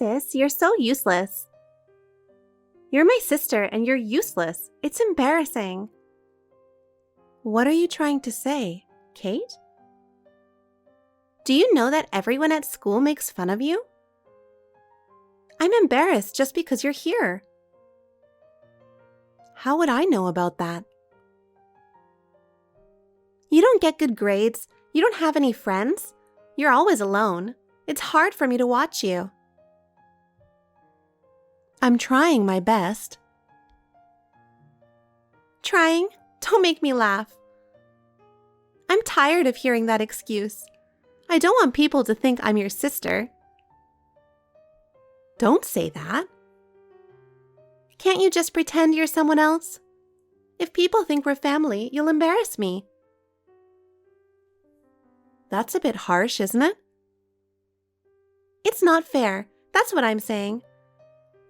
sis, you're so useless. You're my sister and you're useless. It's embarrassing. What are you trying to say, Kate? Do you know that everyone at school makes fun of you? I'm embarrassed just because you're here. How would I know about that? You don't get good grades. You don't have any friends. You're always alone. It's hard for me to watch you. I'm trying my best. Trying? Don't make me laugh. I'm tired of hearing that excuse. I don't want people to think I'm your sister. Don't say that. Can't you just pretend you're someone else? If people think we're family, you'll embarrass me. That's a bit harsh, isn't it? It's not fair. That's what I'm saying.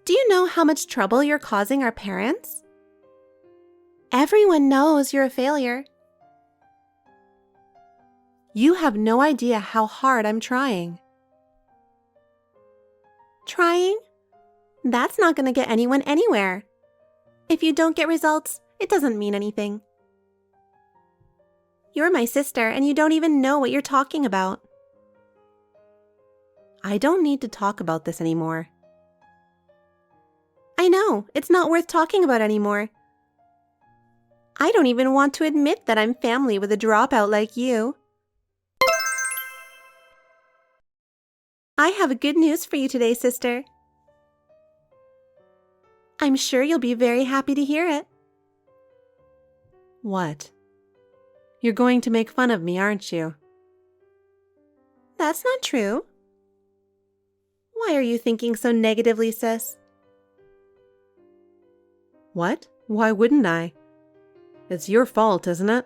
Do you know how much trouble you're causing our parents? Everyone knows you're a failure. You have no idea how hard I'm trying. Trying? That's not going to get anyone anywhere. If you don't get results, it doesn't mean anything. You're my sister and you don't even know what you're talking about. I don't need to talk about this anymore. I know, it's not worth talking about anymore. I don't even want to admit that I'm family with a dropout like you. I have good news for you today, sister. I'm sure you'll be very happy to hear it. What? You're going to make fun of me, aren't you? That's not true. Why are you thinking so negatively, sis? What? Why wouldn't I? It's your fault, isn't it?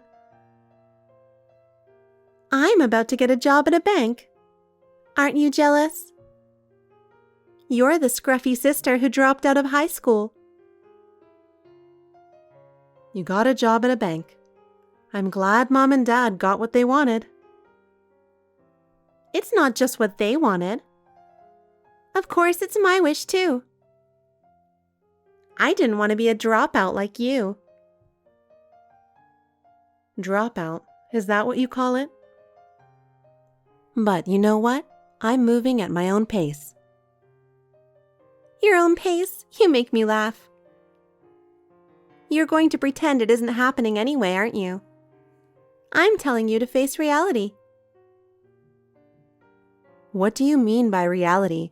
I'm about to get a job at a bank. Aren't you jealous? You're the scruffy sister who dropped out of high school. You got a job at a bank. I'm glad Mom and Dad got what they wanted. It's not just what they wanted. Of course, it's my wish too. I didn't want to be a dropout like you. Dropout? Is that what you call it? But you know what? I'm moving at my own pace. Your own pace? You make me laugh. You're going to pretend it isn't happening anyway, aren't you? I'm telling you to face reality. What do you mean by reality?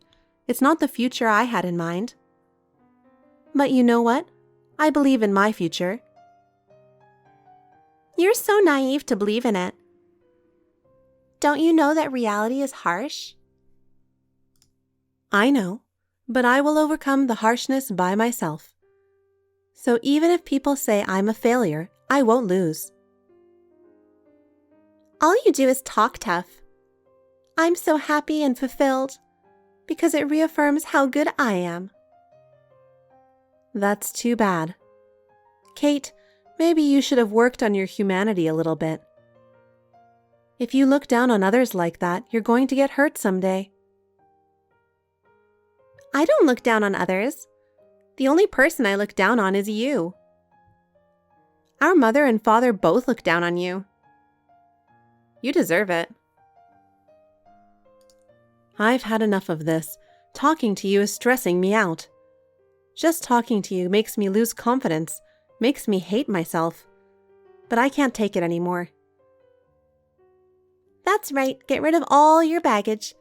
It's not the future I had in mind. But you know what? I believe in my future. You're so naive to believe in it. Don't you know that reality is harsh? I know, but I will overcome the harshness by myself. So even if people say I'm a failure, I won't lose. All you do is talk tough. I'm so happy and fulfilled because it reaffirms how good I am. That's too bad. Kate, maybe you should have worked on your humanity a little bit. If you look down on others like that, you're going to get hurt someday. I don't look down on others. The only person I look down on is you. Our mother and father both look down on you. You deserve it. I've had enough of this. Talking to you is stressing me out. Just talking to you makes me lose confidence, makes me hate myself. But I can't take it anymore. That's right, get rid of all your baggage.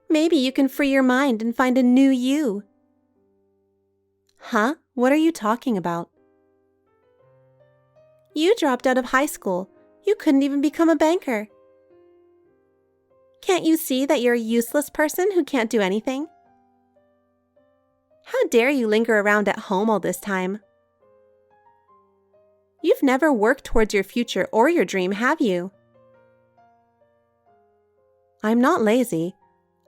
Maybe you can free your mind and find a new you. Huh? What are you talking about? You dropped out of high school. You couldn't even become a banker. Can't you see that you're a useless person who can't do anything? How dare you linger around at home all this time? You've never worked towards your future or your dream, have you? I'm not lazy.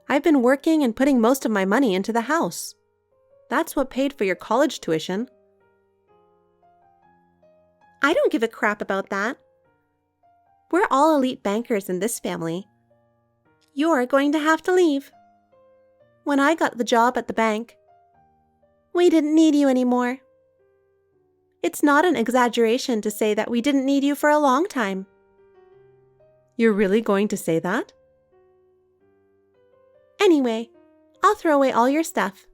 I've been working and putting most of my money into the house. That's what paid for your college tuition. I don't give a crap about that. We're all elite bankers in this family. You're going to have to leave. when I got the job at the bank, we didn't need you anymore. It's not an exaggeration to say that we didn't need you for a long time. You're really going to say that? Anyway, I'll throw away all your stuff.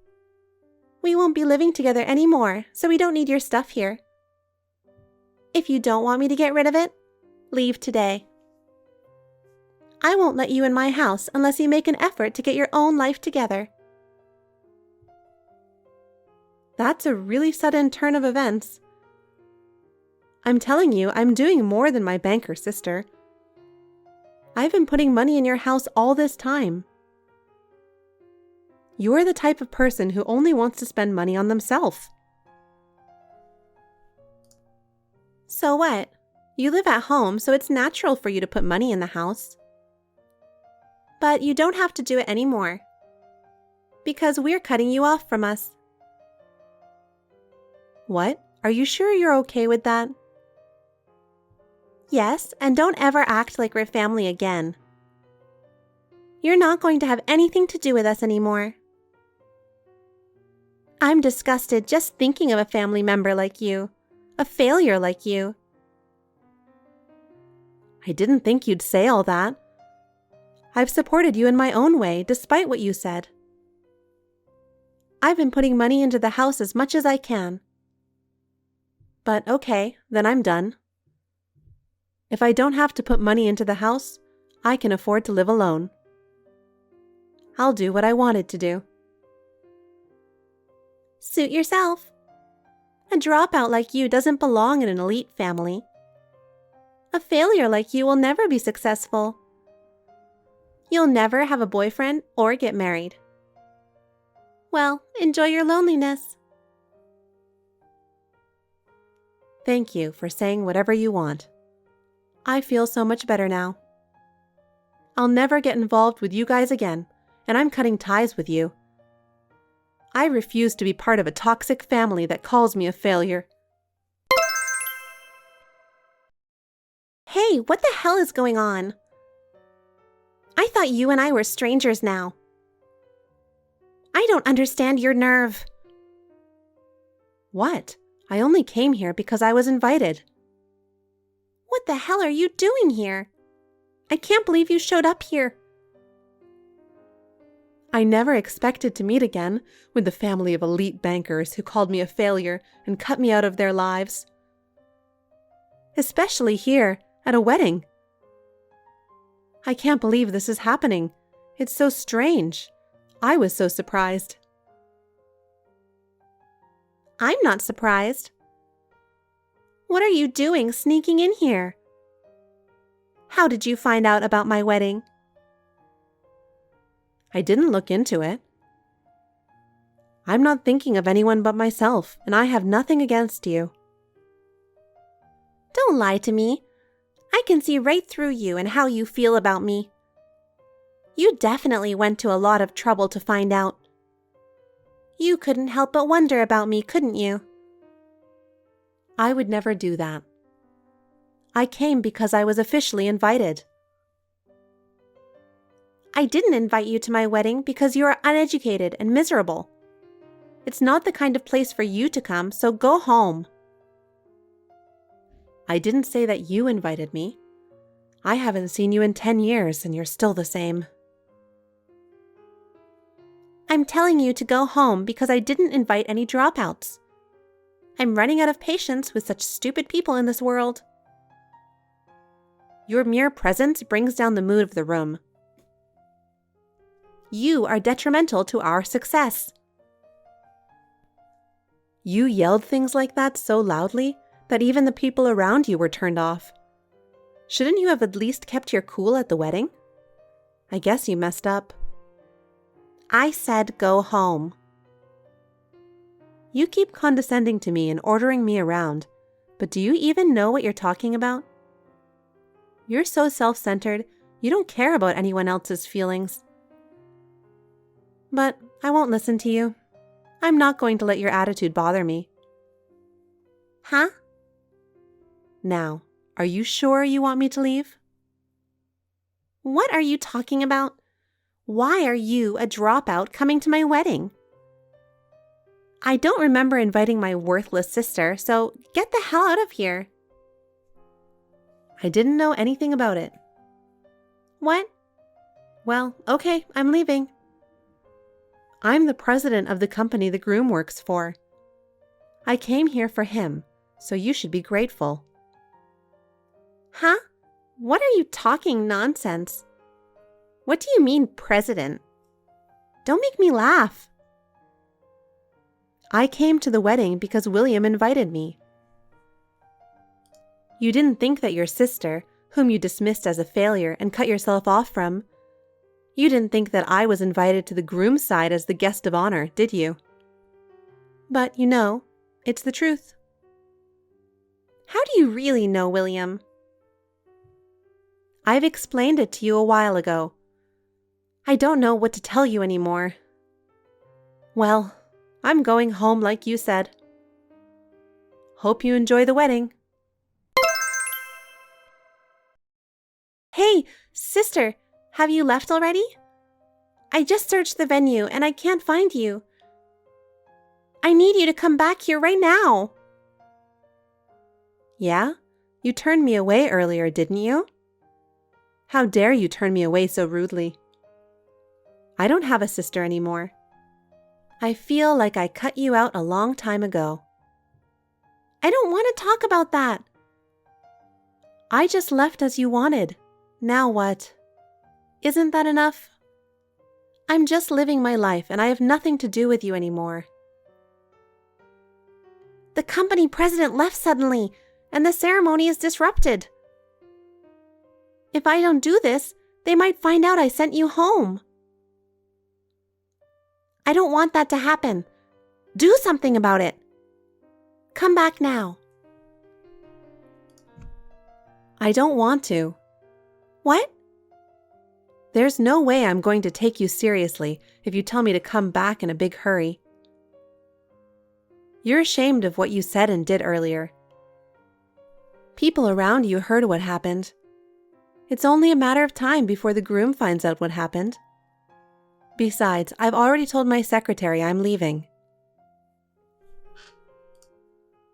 We won't be living together anymore, so we don't need your stuff here. If you don't want me to get rid of it, leave today. I won't let you in my house unless you make an effort to get your own life together. That's a really sudden turn of events. I'm telling you, I'm doing more than my banker sister. I've been putting money in your house all this time. You're the type of person who only wants to spend money on themselves. So what? You live at home, so it's natural for you to put money in the house. But you don't have to do it anymore, because we're cutting you off from us. What? Are you sure you're okay with that? Yes, and don't ever act like we're family again. You're not going to have anything to do with us anymore. I'm disgusted just thinking of a family member like you, a failure like you. I didn't think you'd say all that. I've supported you in my own way, despite what you said. I've been putting money into the house as much as I can. But okay, then I'm done. If I don't have to put money into the house, I can afford to live alone. I'll do what I wanted to do. Suit yourself. A dropout like you doesn't belong in an elite family. A failure like you will never be successful. You'll never have a boyfriend or get married. Well, enjoy your loneliness. Thank you for saying whatever you want. I feel so much better now. I'll never get involved with you guys again, and I'm cutting ties with you. I refuse to be part of a toxic family that calls me a failure. Hey, what the hell is going on? I thought you and I were strangers now. I don't understand your nerve. What? I only came here because I was invited. What the hell are you doing here? I can't believe you showed up here. I never expected to meet again with the family of elite bankers who called me a failure and cut me out of their lives. Especially here, at a wedding. I can't believe this is happening. It's so strange. I was so surprised. I'm not surprised. What are you doing sneaking in here? How did you find out about my wedding? I didn't look into it. I'm not thinking of anyone but myself, and I have nothing against you. Don't lie to me. I can see right through you and how you feel about me. You definitely went to a lot of trouble to find out. You couldn't help but wonder about me, couldn't you? I would never do that. I came because I was officially invited. I didn't invite you to my wedding because you are uneducated and miserable. It's not the kind of place for you to come, so go home. I didn't say that you invited me. I haven't seen you in 10 years and you're still the same. I'm telling you to go home because I didn't invite any dropouts. I'm running out of patience with such stupid people in this world. Your mere presence brings down the mood of the room. You are detrimental to our success. You yelled things like that so loudly that even the people around you were turned off. Shouldn't you have at least kept your cool at the wedding? I guess you messed up. I said go home. You keep condescending to me and ordering me around, but do you even know what you're talking about? You're so self-centered, you don't care about anyone else's feelings. But I won't listen to you. I'm not going to let your attitude bother me. Huh? Now, are you sure you want me to leave? What are you talking about? Why are you, a dropout, coming to my wedding? I don't remember inviting my worthless sister, so get the hell out of here. I didn't know anything about it. What? Well, okay, I'm leaving. I'm the president of the company the groom works for. I came here for him, so you should be grateful. Huh? What are you talking nonsense? What do you mean, president? Don't make me laugh. I came to the wedding because William invited me. You didn't think that your sister, whom you dismissed as a failure and cut yourself off from, you didn't think that I was invited to the groom's side as the guest of honor, did you? But you know, it's the truth. How do you really know, William? I've explained it to you a while ago. I don't know what to tell you anymore. Well, I'm going home like you said. Hope you enjoy the wedding. Hey, sister, have you left already? I just searched the venue and I can't find you. I need you to come back here right now. Yeah? You turned me away earlier, didn't you? How dare you turn me away so rudely? I don't have a sister anymore. I feel like I cut you out a long time ago. I don't want to talk about that. I just left as you wanted. Now what? Isn't that enough? I'm just living my life and I have nothing to do with you anymore. The company president left suddenly and the ceremony is disrupted. If I don't do this, they might find out I sent you home. I don't want that to happen. Do something about it. Come back now. I don't want to. What? There's no way I'm going to take you seriously if you tell me to come back in a big hurry. You're ashamed of what you said and did earlier. People around you heard what happened. It's only a matter of time before the groom finds out what happened. Besides, I've already told my secretary I'm leaving.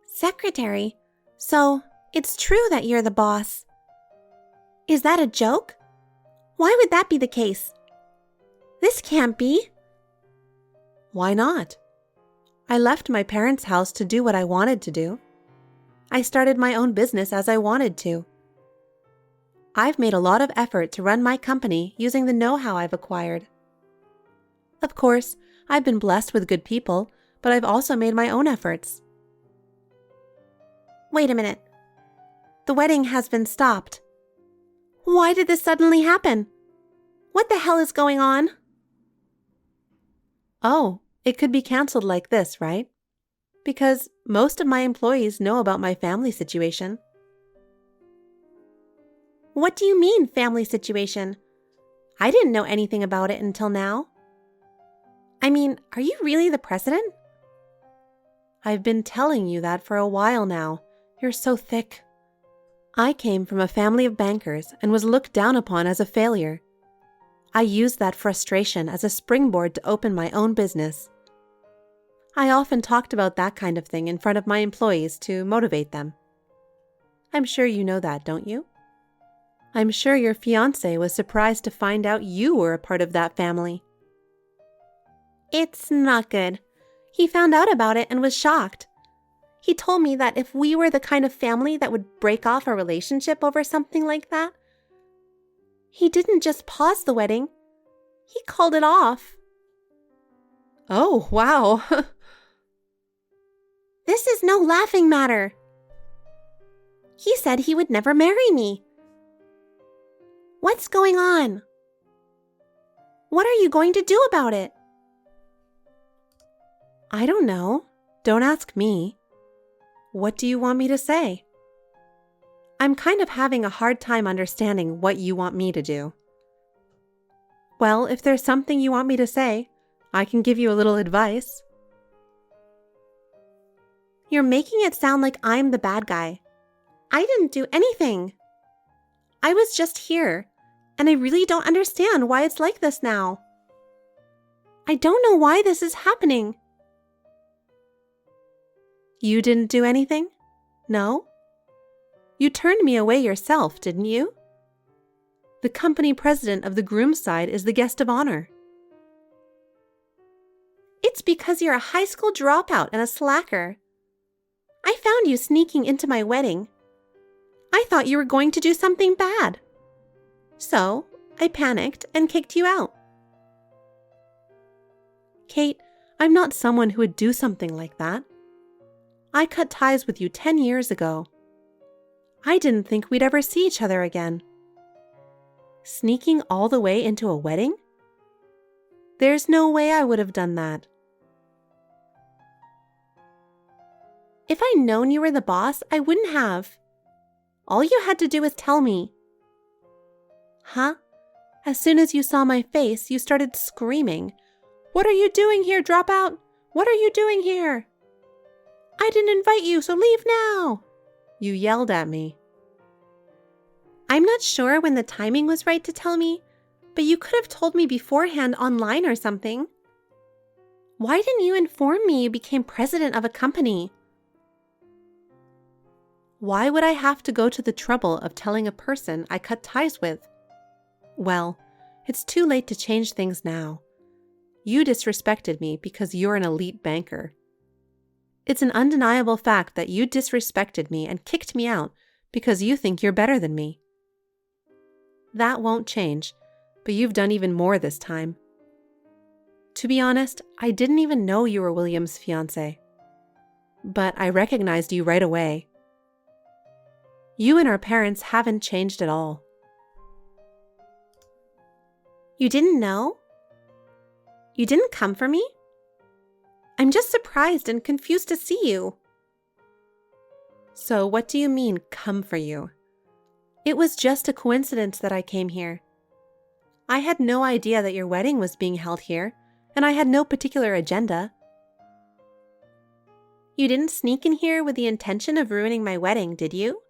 Secretary? So, it's true that you're the boss. Is that a joke? Why would that be the case? This can't be. Why not? I left my parents' house to do what I wanted to do. I started my own business as I wanted to. I've made a lot of effort to run my company using the know-how I've acquired. Of course, I've been blessed with good people, but I've also made my own efforts. Wait a minute. The wedding has been stopped. Why did this suddenly happen? What the hell is going on? Oh, it could be canceled like this, right? Because most of my employees know about my family situation. What do you mean, family situation? I didn't know anything about it until now. I mean, are you really the president? I've been telling you that for a while now. You're so thick. I came from a family of bankers and was looked down upon as a failure. I used that frustration as a springboard to open my own business. I often talked about that kind of thing in front of my employees to motivate them. I'm sure you know that, don't you? I'm sure your fiancé was surprised to find out you were a part of that family. It's not good. He found out about it and was shocked. He told me that if we were the kind of family that would break off a relationship over something like that, he didn't just pause the wedding. He called it off. Oh, wow. This is no laughing matter. He said he would never marry me. What's going on? What are you going to do about it? I don't know. Don't ask me. What do you want me to say? I'm kind of having a hard time understanding what you want me to do. Well, if there's something you want me to say, I can give you a little advice. You're making it sound like I'm the bad guy. I didn't do anything. I was just here, and I really don't understand why it's like this now. I don't know why this is happening. You didn't do anything? No? You turned me away yourself, didn't you? The company president of the groom's side is the guest of honor. It's because you're a high school dropout and a slacker. I found you sneaking into my wedding. I thought you were going to do something bad. So, I panicked and kicked you out. Kate, I'm not someone who would do something like that. I cut ties with you 10 years ago. I didn't think we'd ever see each other again. Sneaking all the way into a wedding? There's no way I would have done that. If I'd known you were the boss, I wouldn't have. All you had to do was tell me. Huh? As soon as you saw my face, you started screaming, "What are you doing here, dropout? What are you doing here?" I didn't invite you, so leave now. You yelled at me. I'm not sure when the timing was right to tell me, but you could have told me beforehand online or something. Why didn't you inform me you became president of a company? Why would I have to go to the trouble of telling a person I cut ties with? Well, it's too late to change things now. You disrespected me because you're an elite banker. It's an undeniable fact that you disrespected me and kicked me out because you think you're better than me. That won't change, but you've done even more this time. To be honest, I didn't even know you were William's fiancé. But I recognized you right away. You and our parents haven't changed at all. You didn't know? You didn't come for me? I'm just surprised and confused to see you. So what do you mean, come for you? It was just a coincidence that I came here. I had no idea that your wedding was being held here, and I had no particular agenda. You didn't sneak in here with the intention of ruining my wedding, did you?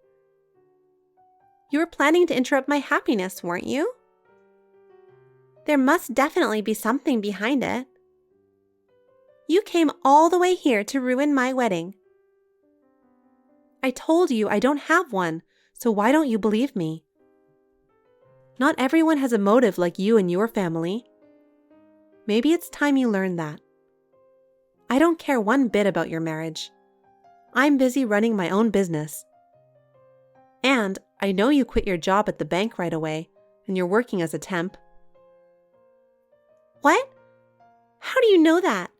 You were planning to interrupt my happiness, weren't you? There must definitely be something behind it. You came all the way here to ruin my wedding. I told you I don't have one, so why don't you believe me? Not everyone has a motive like you and your family. Maybe it's time you learned that. I don't care one bit about your marriage. I'm busy running my own business. And I know you quit your job at the bank right away, and you're working as a temp. What? How do you know that?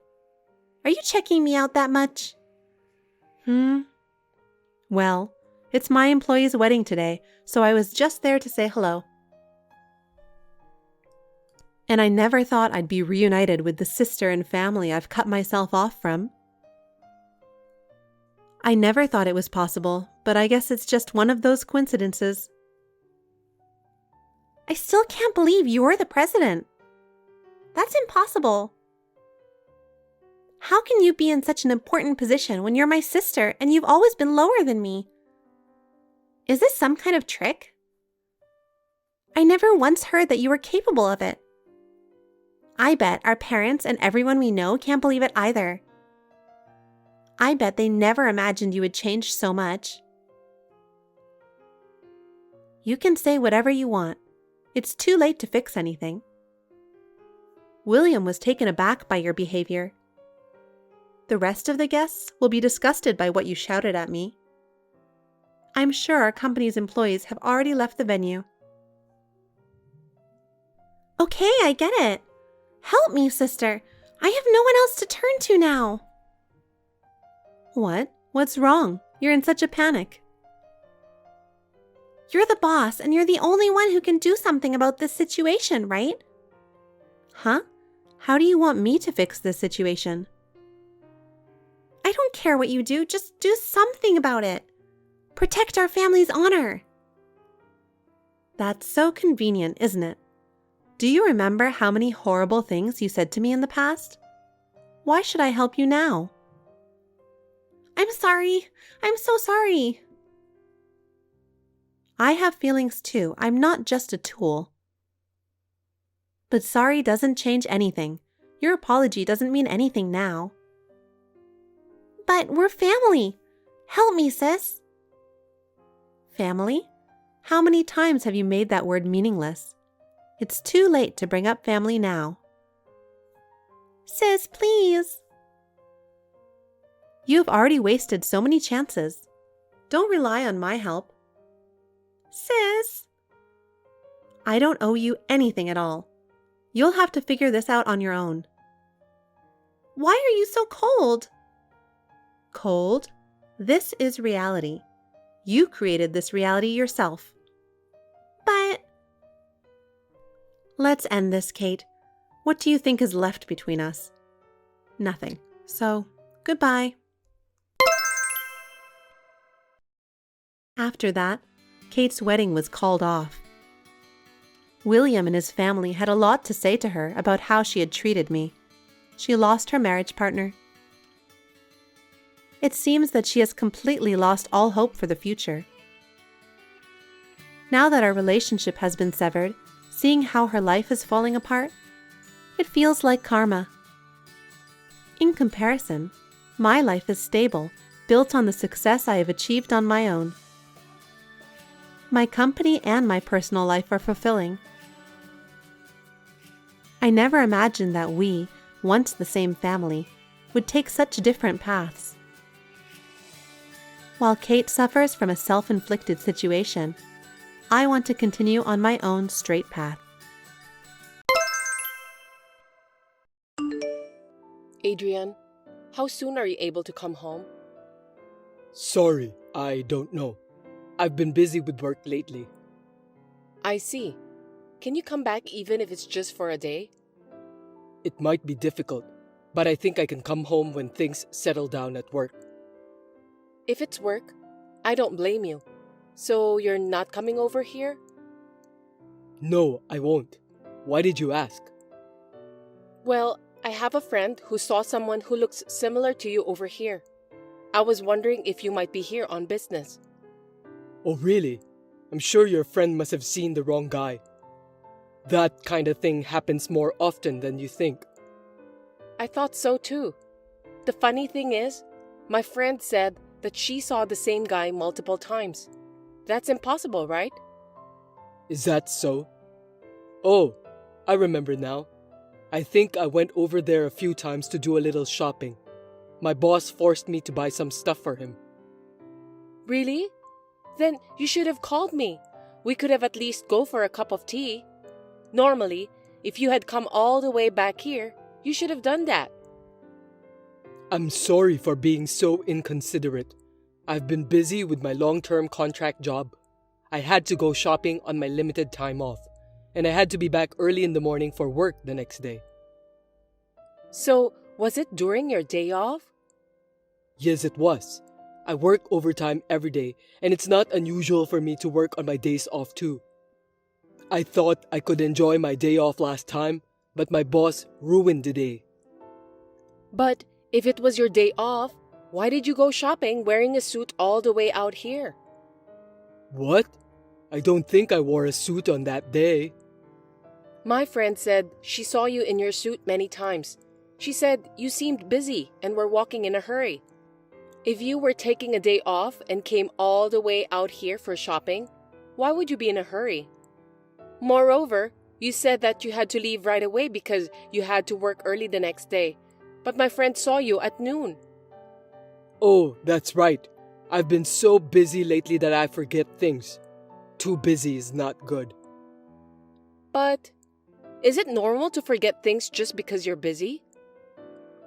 Are you checking me out that much? Well, it's my employee's wedding today, so I was just there to say hello. And I never thought I'd be reunited with the sister and family I've cut myself off from. I never thought it was possible, but I guess it's just one of those coincidences. I still can't believe you're the president. That's impossible. How can you be in such an important position when you're my sister and you've always been lower than me? Is this some kind of trick? I never once heard that you were capable of it. I bet our parents and everyone we know can't believe it either. I bet they never imagined you would change so much. You can say whatever you want. It's too late to fix anything. William was taken aback by your behavior. The rest of the guests will be disgusted by what you shouted at me. I'm sure our company's employees have already left the venue. Okay, I get it. Help me, sister. I have no one else to turn to now. What? What's wrong? You're in such a panic. You're the boss, and you're the only one who can do something about this situation, right? Huh? How do you want me to fix this situation? I don't care what you do, just do something about it. Protect our family's honor. That's so convenient, isn't it? Do you remember how many horrible things you said to me in the past? Why should I help you now? I'm sorry. I'm so sorry. I have feelings too. I'm not just a tool. But sorry doesn't change anything. Your apology doesn't mean anything now. But we're family. Help me, sis. Family? How many times have you made that word meaningless? It's too late to bring up family now. Sis, please. You've already wasted so many chances. Don't rely on my help. Sis. I don't owe you anything at all. You'll have to figure this out on your own. Why are you so cold? Cold? This is reality. You created this reality yourself. But... Let's end this, Kate. What do you think is left between us? Nothing. So, goodbye. After that, Kate's wedding was called off. William and his family had a lot to say to her about how she had treated me. She lost her marriage partner. It seems that she has completely lost all hope for the future. Now that our relationship has been severed, seeing how her life is falling apart, it feels like karma. In comparison, my life is stable, built on the success I have achieved on my own. My company and my personal life are fulfilling. I never imagined that we, once the same family, would take such different paths. While Kate suffers from a self-inflicted situation, I want to continue on my own straight path. Adrian, how soon are you able to come home? Sorry, I don't know. I've been busy with work lately. I see. Can you come back even if it's just for a day? It might be difficult, but I think I can come home when things settle down at work. If it's work, I don't blame you. So you're not coming over here? No, I won't. Why did you ask? Well, I have a friend who saw someone who looks similar to you over here. I was wondering if you might be here on business. Oh, really? I'm sure your friend must have seen the wrong guy. That kind of thing happens more often than you think. I thought so too. The funny thing is, my friend said that she saw the same guy multiple times. That's impossible, right? Is that so? Oh, I remember now. I think I went over there a few times to do a little shopping. My boss forced me to buy some stuff for him. Really? Then you should have called me. We could have at least go for a cup of tea. Normally, if you had come all the way back here, you should have done that. I'm sorry for being so inconsiderate. I've been busy with my long-term contract job. I had to go shopping on my limited time off, and I had to be back early in the morning for work the next day. So, was it during your day off? Yes, it was. I work overtime every day, and it's not unusual for me to work on my days off too. I thought I could enjoy my day off last time, but my boss ruined the day. But if it was your day off, why did you go shopping wearing a suit all the way out here? What? I don't think I wore a suit on that day. My friend said she saw you in your suit many times. She said you seemed busy and were walking in a hurry. If you were taking a day off and came all the way out here for shopping, why would you be in a hurry? Moreover, you said that you had to leave right away because you had to work early the next day. But my friend saw you at noon. Oh, that's right. I've been so busy lately that I forget things. Too busy is not good. But is it normal to forget things just because you're busy?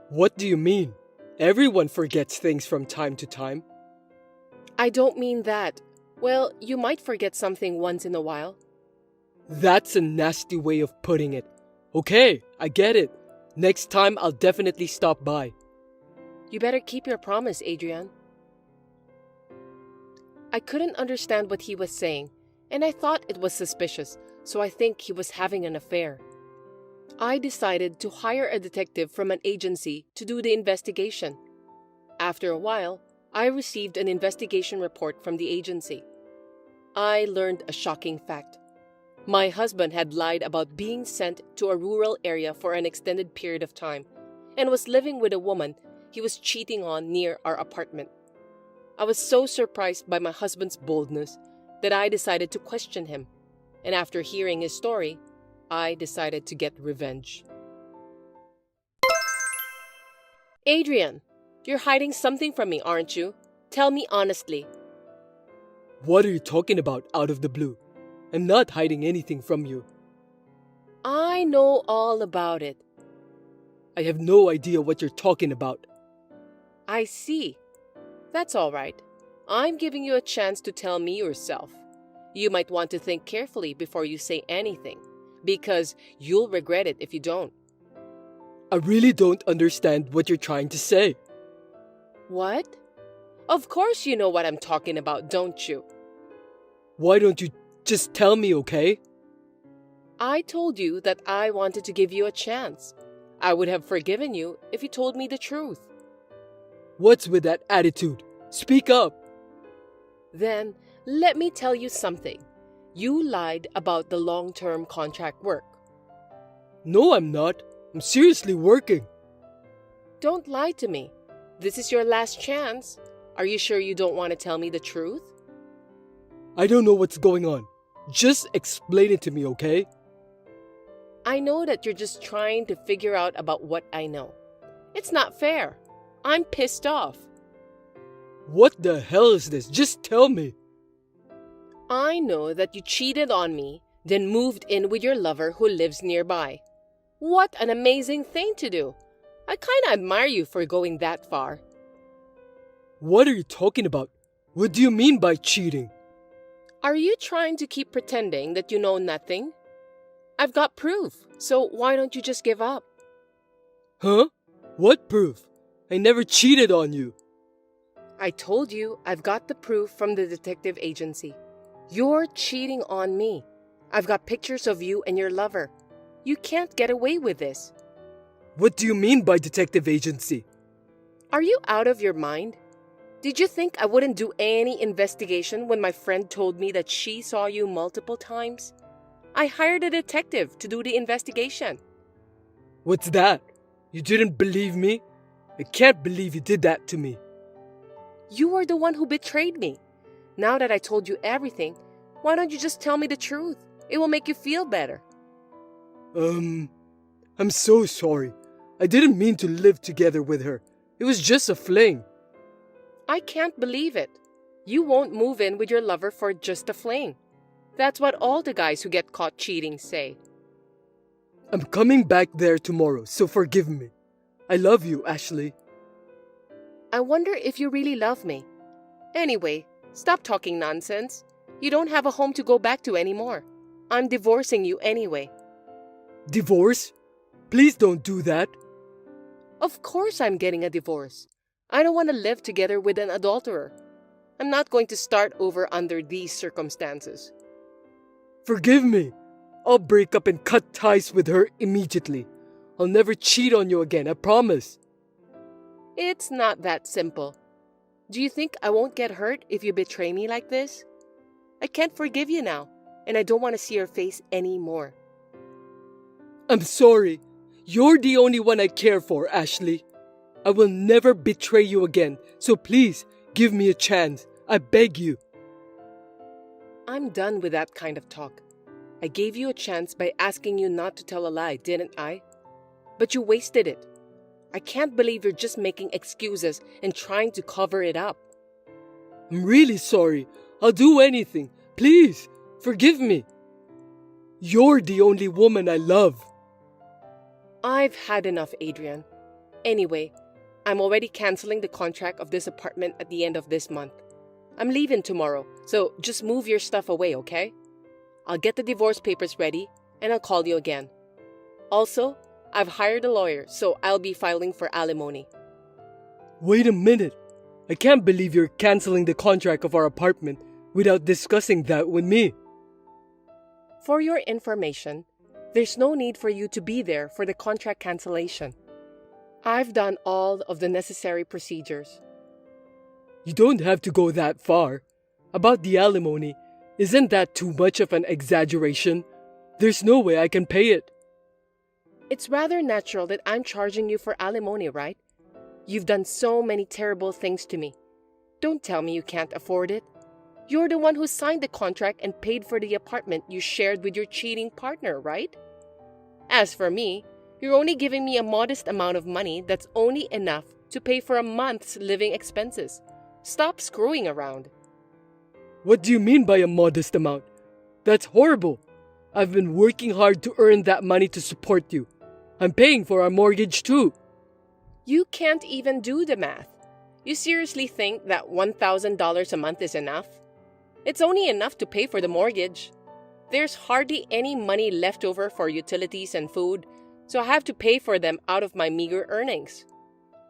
What do you mean? Everyone forgets things from time to time. I don't mean that. Well, you might forget something once in a while. That's a nasty way of putting it. Okay, I get it. Next time I'll definitely stop by. You better keep your promise, Adrian. I couldn't understand what he was saying, and I thought it was suspicious, so I think he was having an affair. I decided to hire a detective from an agency to do the investigation. After a while, I received an investigation report from the agency. I learned a shocking fact. My husband had lied about being sent to a rural area for an extended period of time and was living with a woman he was cheating on near our apartment. I was so surprised by my husband's boldness that I decided to question him, and after hearing his story, I decided to get revenge. Adrian, you're hiding something from me, aren't you? Tell me honestly. What are you talking about out of the blue? I'm not hiding anything from you. I know all about it. I have no idea what you're talking about. I see. That's all right. I'm giving you a chance to tell me yourself. You might want to think carefully before you say anything, because you'll regret it if you don't. I really don't understand what you're trying to say. What? Of course you know what I'm talking about, don't you? Why don't you just tell me, okay? I told you that I wanted to give you a chance. I would have forgiven you if you told me the truth. What's with that attitude? Speak up. Then, let me tell you something. You lied about the long-term contract work. No, I'm not. I'm seriously working. Don't lie to me. This is your last chance. Are you sure you don't want to tell me the truth? I don't know what's going on. Just explain it to me, okay? I know that you're just trying to figure out about what I know. It's not fair. I'm pissed off. What the hell is this? Just tell me. I know that you cheated on me, then moved in with your lover who lives nearby. What an amazing thing to do. I kinda admire you for going that far. What are you talking about? What do you mean by cheating? Are you trying to keep pretending that you know nothing? I've got proof, so why don't you just give up? Huh? What proof? I never cheated on you. I told you I've got the proof from the detective agency. You're cheating on me. I've got pictures of you and your lover. You can't get away with this. What do you mean by detective agency? Are you out of your mind? Did you think I wouldn't do any investigation when my friend told me that she saw you multiple times? I hired a detective to do the investigation. What's that? You didn't believe me? I can't believe you did that to me. You were the one who betrayed me. Now that I told you everything, why don't you just tell me the truth? It will make you feel better. I'm so sorry. I didn't mean to live together with her. It was just a fling. I can't believe it. You won't move in with your lover for just a fling. That's what all the guys who get caught cheating say. I'm coming back there tomorrow, so forgive me. I love you, Ashley. I wonder if you really love me. Anyway, stop talking nonsense. You don't have a home to go back to anymore. I'm divorcing you anyway. Divorce? Please don't do that. Of course I'm getting a divorce. I don't want to live together with an adulterer. I'm not going to start over under these circumstances. Forgive me. I'll break up and cut ties with her immediately. I'll never cheat on you again, I promise. It's not that simple. Do you think I won't get hurt if you betray me like this? I can't forgive you now, and I don't want to see your face anymore. I'm sorry. You're the only one I care for, Ashley. I will never betray you again, so please give me a chance. I beg you. I'm done with that kind of talk. I gave you a chance by asking you not to tell a lie, didn't I? But you wasted it. I can't believe you're just making excuses and trying to cover it up. I'm really sorry. I'll do anything. Please, forgive me. You're the only woman I love. I've had enough, Adrian. Anyway, I'm already canceling the contract of this apartment at the end of this month. I'm leaving tomorrow, so just move your stuff away, okay? I'll get the divorce papers ready, and I'll call you again. Also, I've hired a lawyer, so I'll be filing for alimony. Wait a minute. I can't believe you're canceling the contract of our apartment without discussing that with me. For your information, there's no need for you to be there for the contract cancellation. I've done all of the necessary procedures. You don't have to go that far. About the alimony, isn't that too much of an exaggeration? There's no way I can pay it. It's rather natural that I'm charging you for alimony, right? You've done so many terrible things to me. Don't tell me you can't afford it. You're the one who signed the contract and paid for the apartment you shared with your cheating partner, right? As for me, you're only giving me a modest amount of money that's only enough to pay for a month's living expenses. Stop screwing around. What do you mean by a modest amount? That's horrible. I've been working hard to earn that money to support you. I'm paying for our mortgage too. You can't even do the math. You seriously think that $1,000 a month is enough? It's only enough to pay for the mortgage. There's hardly any money left over for utilities and food, so I have to pay for them out of my meager earnings.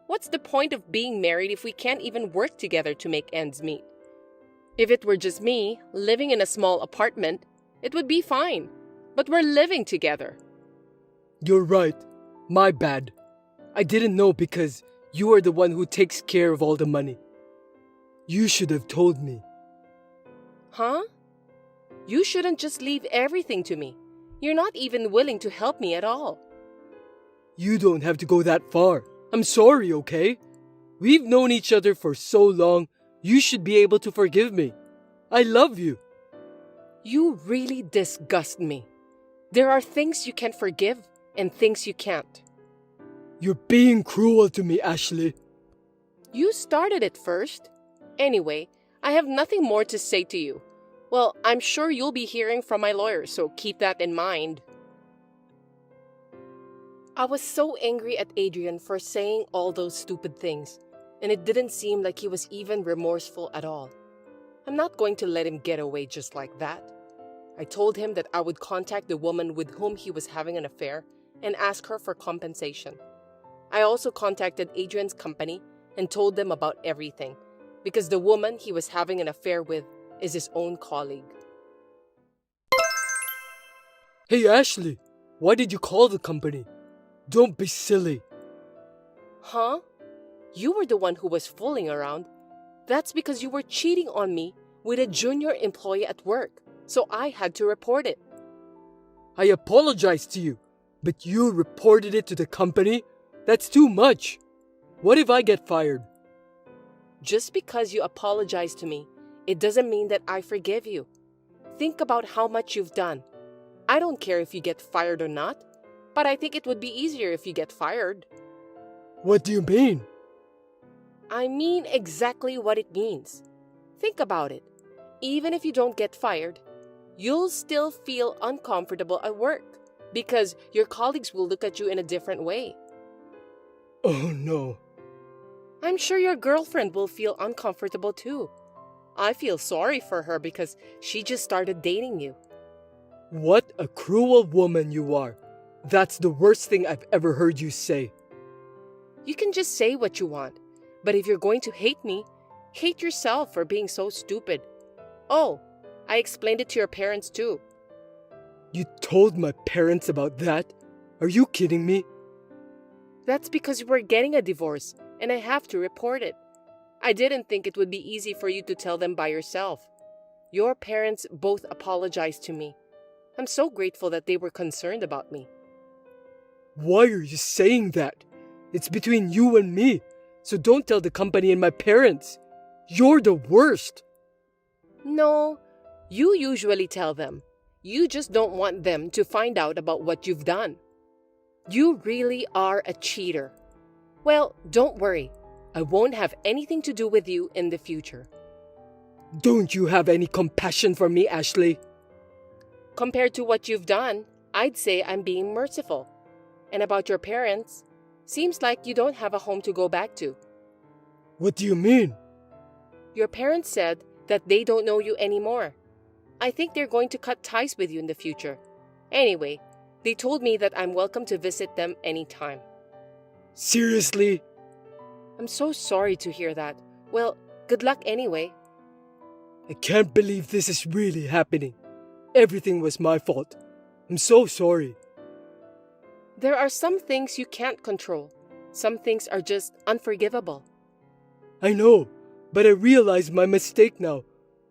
What's the point of being married if we can't even work together to make ends meet? If it were just me, living in a small apartment, it would be fine. But we're living together. You're right. My bad. I didn't know because you are the one who takes care of all the money. You should have told me. Huh? You shouldn't just leave everything to me. You're not even willing to help me at all. You don't have to go that far. I'm sorry, okay? We've known each other for so long, you should be able to forgive me. I love you. You really disgust me. There are things you can forgive and things you can't. You're being cruel to me, Ashley. You started it first. Anyway, I have nothing more to say to you. Well, I'm sure you'll be hearing from my lawyer, so keep that in mind. I was so angry at Adrian for saying all those stupid things, and it didn't seem like he was even remorseful at all. I'm not going to let him get away just like that. I told him that I would contact the woman with whom he was having an affair and ask her for compensation. I also contacted Adrian's company and told them about everything, because the woman he was having an affair with is his own colleague. Hey, Ashley, why did you call the company? Don't be silly. Huh? You were the one who was fooling around. That's because you were cheating on me with a junior employee at work, so I had to report it. I apologized to you, but you reported it to the company? That's too much. What if I get fired? Just because you apologize to me, it doesn't mean that I forgive you. Think about how much you've done. I don't care if you get fired or not, but I think it would be easier if you get fired. What do you mean? I mean exactly what it means. Think about it. Even if you don't get fired, you'll still feel uncomfortable at work because your colleagues will look at you in a different way. Oh no. I'm sure your girlfriend will feel uncomfortable too. I feel sorry for her because she just started dating you. What a cruel woman you are. That's the worst thing I've ever heard you say. You can just say what you want, but if you're going to hate me, hate yourself for being so stupid. Oh, I explained it to your parents too. You told my parents about that? Are you kidding me? That's because we're getting a divorce and I have to report it. I didn't think it would be easy for you to tell them by yourself. Your parents both apologized to me. I'm so grateful that they were concerned about me. Why are you saying that? It's between you and me, so don't tell the company and my parents. You're the worst. No, you usually tell them. You just don't want them to find out about what you've done. You really are a cheater. Well, don't worry. I won't have anything to do with you in the future. Don't you have any compassion for me, Ashley? Compared to what you've done, I'd say I'm being merciful. And about your parents, seems like you don't have a home to go back to. What do you mean? Your parents said that they don't know you anymore. I think they're going to cut ties with you in the future. Anyway, they told me that I'm welcome to visit them anytime. Seriously? I'm so sorry to hear that. Well, good luck anyway. I can't believe this is really happening. Everything was my fault. I'm so sorry. There are some things you can't control. Some things are just unforgivable. I know, but I realize my mistake now.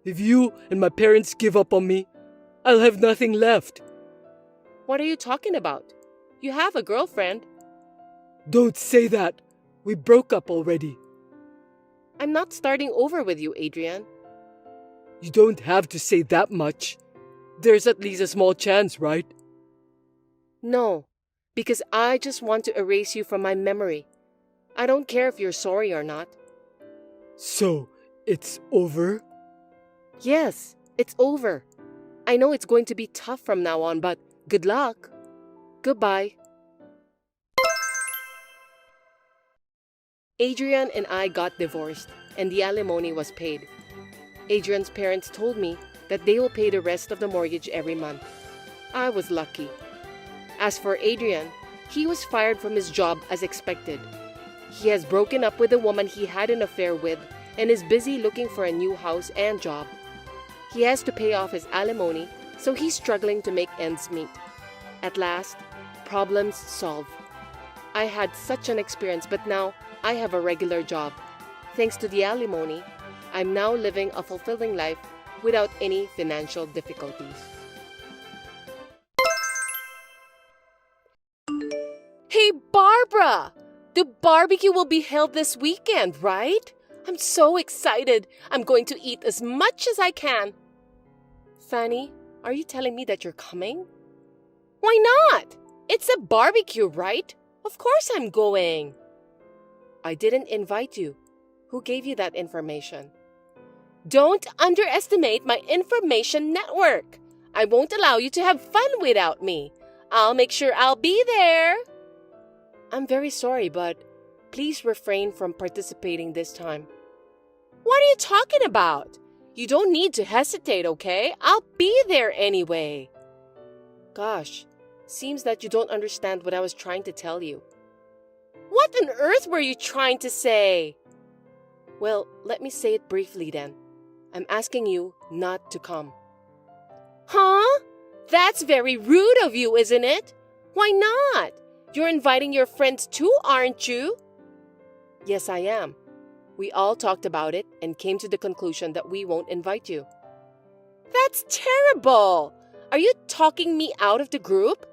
If you and my parents give up on me, I'll have nothing left. What are you talking about? You have a girlfriend. Don't say that. We broke up already. I'm not starting over with you, Adrian. You don't have to say that much. There's at least a small chance, right? No, because I just want to erase you from my memory. I don't care if you're sorry or not. So, it's over? Yes, it's over. I know it's going to be tough from now on, but good luck. Goodbye. Adrian and I got divorced, and the alimony was paid. Adrian's parents told me that they will pay the rest of the mortgage every month. I was lucky. As for Adrian, he was fired from his job as expected. He has broken up with the woman he had an affair with and is busy looking for a new house and job. He has to pay off his alimony, so he's struggling to make ends meet. At last, problems solved. I had such an experience, but now I have a regular job. Thanks to the alimony, I'm now living a fulfilling life without any financial difficulties. Hey, Barbara! The barbecue will be held this weekend, right? I'm so excited. I'm going to eat as much as I can. Fanny, are you telling me that you're coming? Why not? It's a barbecue, right? Of course I'm going. I didn't invite you. Who gave you that information? Don't underestimate my information network. I won't allow you to have fun without me. I'll make sure I'll be there. I'm very sorry, but please refrain from participating this time. What are you talking about? You don't need to hesitate, okay? I'll be there anyway. Gosh, seems that you don't understand what I was trying to tell you. What on earth were you trying to say? Well, let me say it briefly then. I'm asking you not to come. Huh? That's very rude of you, isn't it? Why not? You're inviting your friends too, aren't you? Yes, I am. We all talked about it and came to the conclusion that we won't invite you. That's terrible! Are you talking me out of the group?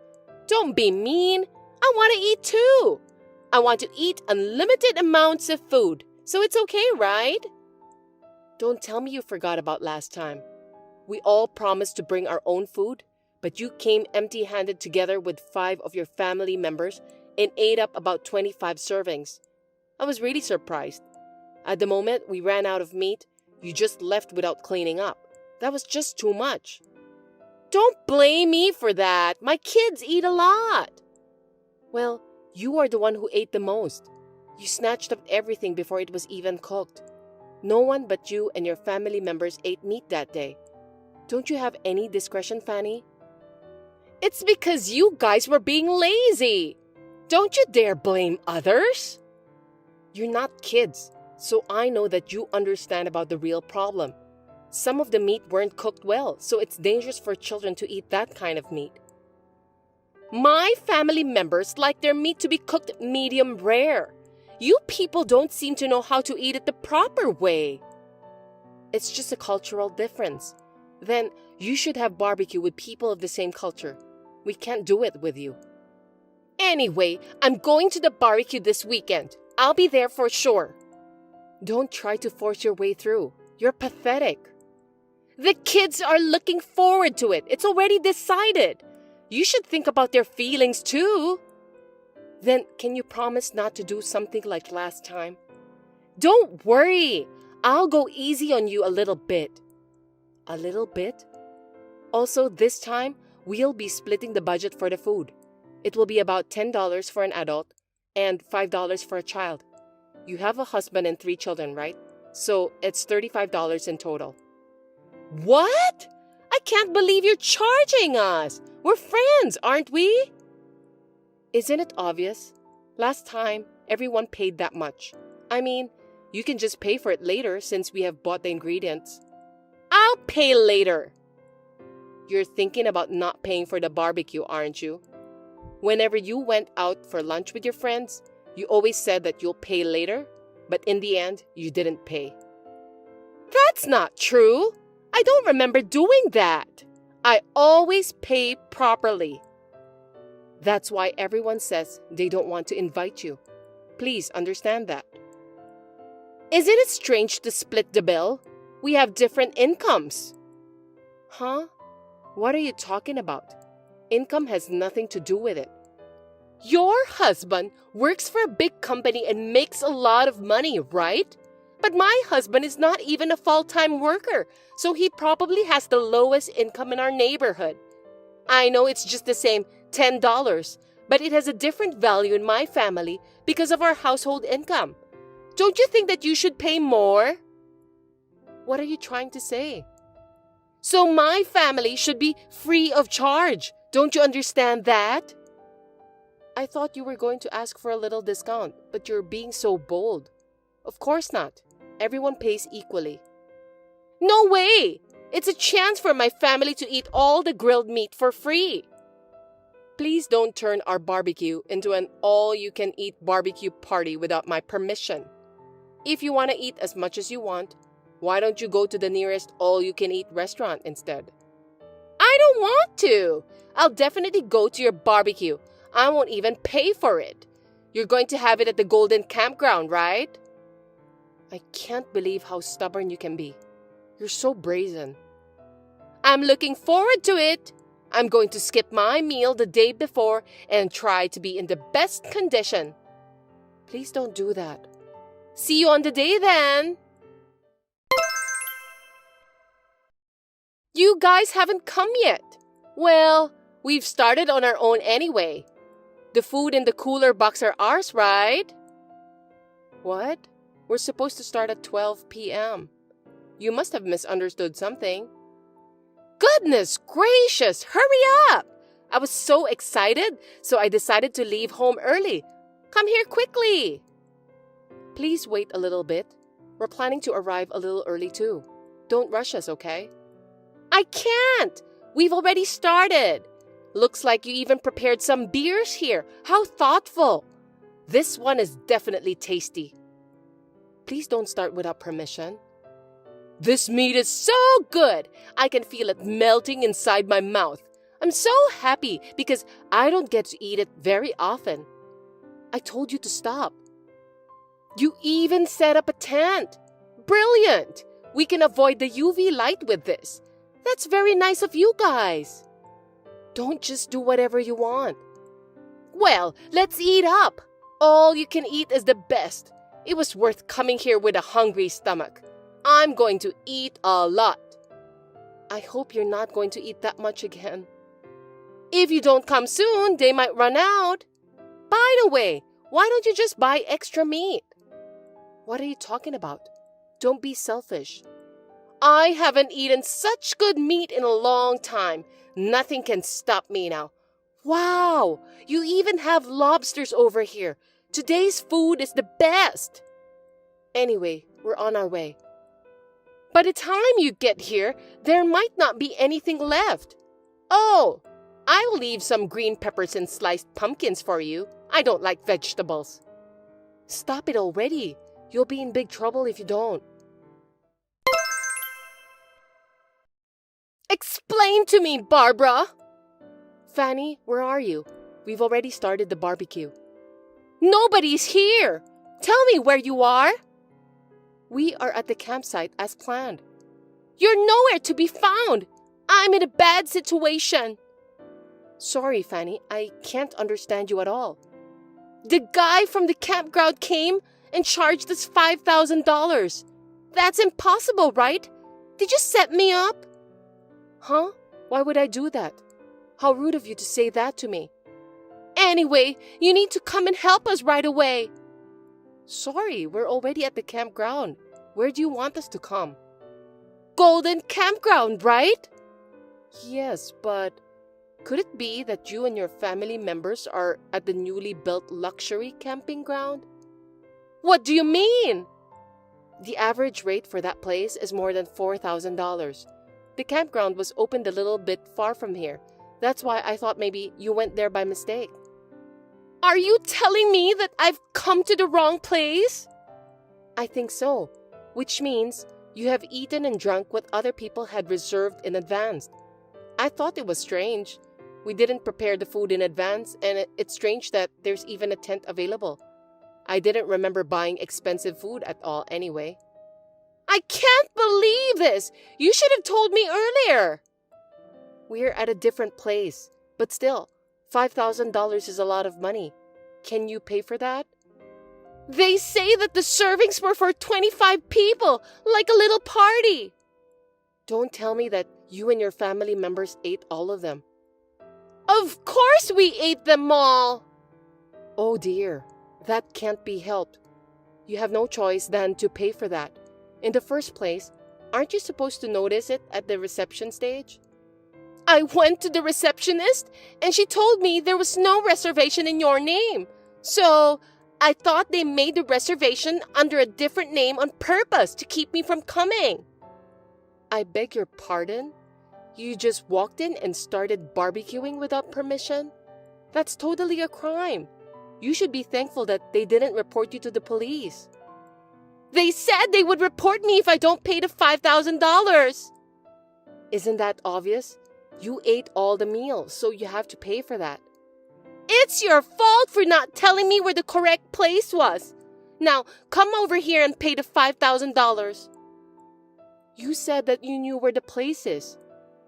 Don't be mean. I want to eat too. I want to eat unlimited amounts of food, so it's okay, right? Don't tell me you forgot about last time. We all promised to bring our own food, but you came empty-handed together with 5 of your family members and ate up about 25 servings. I was really surprised. At the moment we ran out of meat, you just left without cleaning up. That was just too much. Don't blame me for that. My kids eat a lot. Well, you are the one who ate the most. You snatched up everything before it was even cooked. No one but you and your family members ate meat that day. Don't you have any discretion, Fanny? It's because you guys were being lazy. Don't you dare blame others. You're not kids, so I know that you understand about the real problem. Some of the meat weren't cooked well, so it's dangerous for children to eat that kind of meat. My family members like their meat to be cooked medium rare. You people don't seem to know how to eat it the proper way. It's just a cultural difference. Then you should have barbecue with people of the same culture. We can't do it with you. Anyway, I'm going to the barbecue this weekend. I'll be there for sure. Don't try to force your way through. You're pathetic. The kids are looking forward to it. It's already decided. You should think about their feelings too. Then can you promise not to do something like last time? Don't worry. I'll go easy on you a little bit. A little bit? Also, this time, we'll be splitting the budget for the food. It will be about $10 for an adult and $5 for a child. You have a husband and 3 children, right? So it's $35 in total. What? I can't believe you're charging us. We're friends, aren't we? Isn't it obvious? Last time, everyone paid that much. I mean, you can just pay for it later since we have bought the ingredients. I'll pay later. You're thinking about not paying for the barbecue, aren't you? Whenever you went out for lunch with your friends, you always said that you'll pay later, but in the end, you didn't pay. That's not true. I don't remember doing that. I always pay properly. That's why everyone says they don't want to invite you. Please understand that. Isn't it strange to split the bill? We have different incomes. Huh? What are you talking about? Income has nothing to do with it. Your husband works for a big company and makes a lot of money, right? But my husband is not even a full-time worker, so he probably has the lowest income in our neighborhood. I know it's just the same $10, but it has a different value in my family because of our household income. Don't you think that you should pay more? What are you trying to say? So my family should be free of charge. Don't you understand that? I thought you were going to ask for a little discount, but you're being so bold. Of course not. Everyone pays equally. No way! It's a chance for my family to eat all the grilled meat for free. Please don't turn our barbecue into an all-you-can-eat barbecue party without my permission. If you want to eat as much as you want, why don't you go to the nearest all-you-can-eat restaurant instead? I don't want to. I'll definitely go to your barbecue. I won't even pay for it. You're going to have it at the Golden Campground, right? I can't believe how stubborn you can be. You're so brazen. I'm looking forward to it. I'm going to skip my meal the day before and try to be in the best condition. Please don't do that. See you on the day then. You guys haven't come yet. Well, we've started on our own anyway. The food in the cooler box are ours, right? What? We're supposed to start at 12 p.m. You must have misunderstood something. Goodness gracious, hurry up! I was so excited, so I decided to leave home early. Come here quickly. Please wait a little bit. We're planning to arrive a little early too. Don't rush us, okay? I can't! We've already started. Looks like you even prepared some beers here. How thoughtful. This one is definitely tasty. Please don't start without permission. This meat is so good. I can feel it melting inside my mouth. I'm so happy because I don't get to eat it very often. I told you to stop. You even set up a tent. Brilliant. We can avoid the UV light with this. That's very nice of you guys. Don't just do whatever you want. Well, let's eat up. All you can eat is the best. It was worth coming here with a hungry stomach. I'm going to eat a lot. I hope you're not going to eat that much again. If you don't come soon, they might run out. By the way, why don't you just buy extra meat? What are you talking about? Don't be selfish. I haven't eaten such good meat in a long time. Nothing can stop me now. Wow, you even have lobsters over here. Today's food is the best. Anyway, we're on our way. By the time you get here, there might not be anything left. Oh, I'll leave some green peppers and sliced pumpkins for you. I don't like vegetables. Stop it already. You'll be in big trouble if you don't. Explain to me, Barbara! Fanny, where are you? We've already started the barbecue. Nobody's here! Tell me where you are! We are at the campsite as planned. You're nowhere to be found! I'm in a bad situation. Sorry, Fanny, I can't understand you at all. The guy from the campground came and charged us $5,000. That's impossible, right? Did you set me up? Huh? Why would I do that? How rude of you to say that to me. Anyway, you need to come and help us right away. Sorry, we're already at the campground. Where do you want us to come? Golden Campground, right? Yes, but could it be that you and your family members are at the newly built luxury camping ground? What do you mean? The average rate for that place is more than $4,000. The campground was opened a little bit far from here. That's why I thought maybe you went there by mistake. Are you telling me that I've come to the wrong place? I think so, which means you have eaten and drunk what other people had reserved in advance. I thought it was strange. We didn't prepare the food in advance, and it's strange that there's even a tent available. I didn't remember buying expensive food at all anyway. I can't believe this! You should have told me earlier! We're at a different place, but still, $5,000 is a lot of money. Can you pay for that? They say that the servings were for 25 people, like a little party. Don't tell me that you and your family members ate all of them. Of course we ate them all! Oh dear, that can't be helped. You have no choice than to pay for that. In the first place, aren't you supposed to notice it at the reception stage? I went to the receptionist and she told me there was no reservation in your name. So I thought they made the reservation under a different name on purpose to keep me from coming. I beg your pardon? You just walked in and started barbecuing without permission? That's totally a crime. You should be thankful that they didn't report you to the police. They said they would report me if I don't pay the $5,000. Isn't that obvious? You ate all the meals, so you have to pay for that. It's your fault for not telling me where the correct place was. Now, come over here and pay the $5,000. You said that you knew where the place is.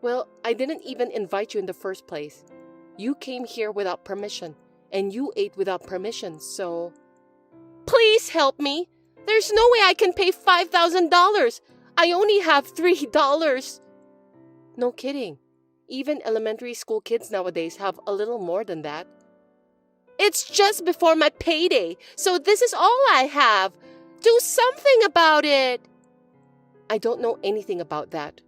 Well, I didn't even invite you in the first place. You came here without permission, and you ate without permission, so... Please help me. There's no way I can pay $5,000. I only have $3. No kidding. Even elementary school kids nowadays have a little more than that. It's just before my payday, so this is all I have. Do something about it. I don't know anything about that.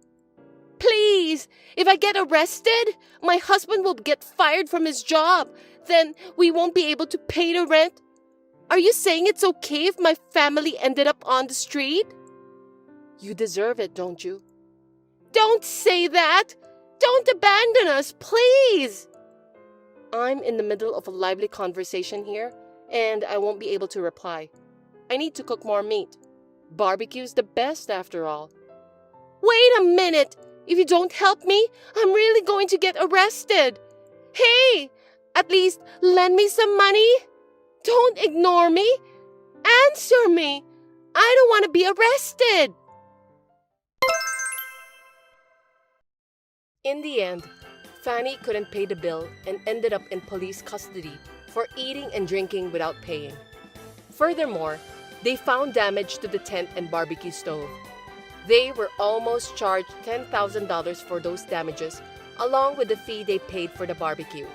Please, if I get arrested, my husband will get fired from his job. Then we won't be able to pay the rent. Are you saying it's okay if my family ended up on the street? You deserve it, don't you? Don't say that! Don't abandon us, please! I'm in the middle of a lively conversation here, and I won't be able to reply. I need to cook more meat. Barbecue's the best, after all. Wait a minute! If you don't help me, I'm really going to get arrested. Hey! At least lend me some money. Don't ignore me. Answer me. I don't want to be arrested. In the end, Fanny couldn't pay the bill and ended up in police custody for eating and drinking without paying. Furthermore, they found damage to the tent and barbecue stove. They were almost charged $10,000 for those damages, along with the fee they paid for the barbecue.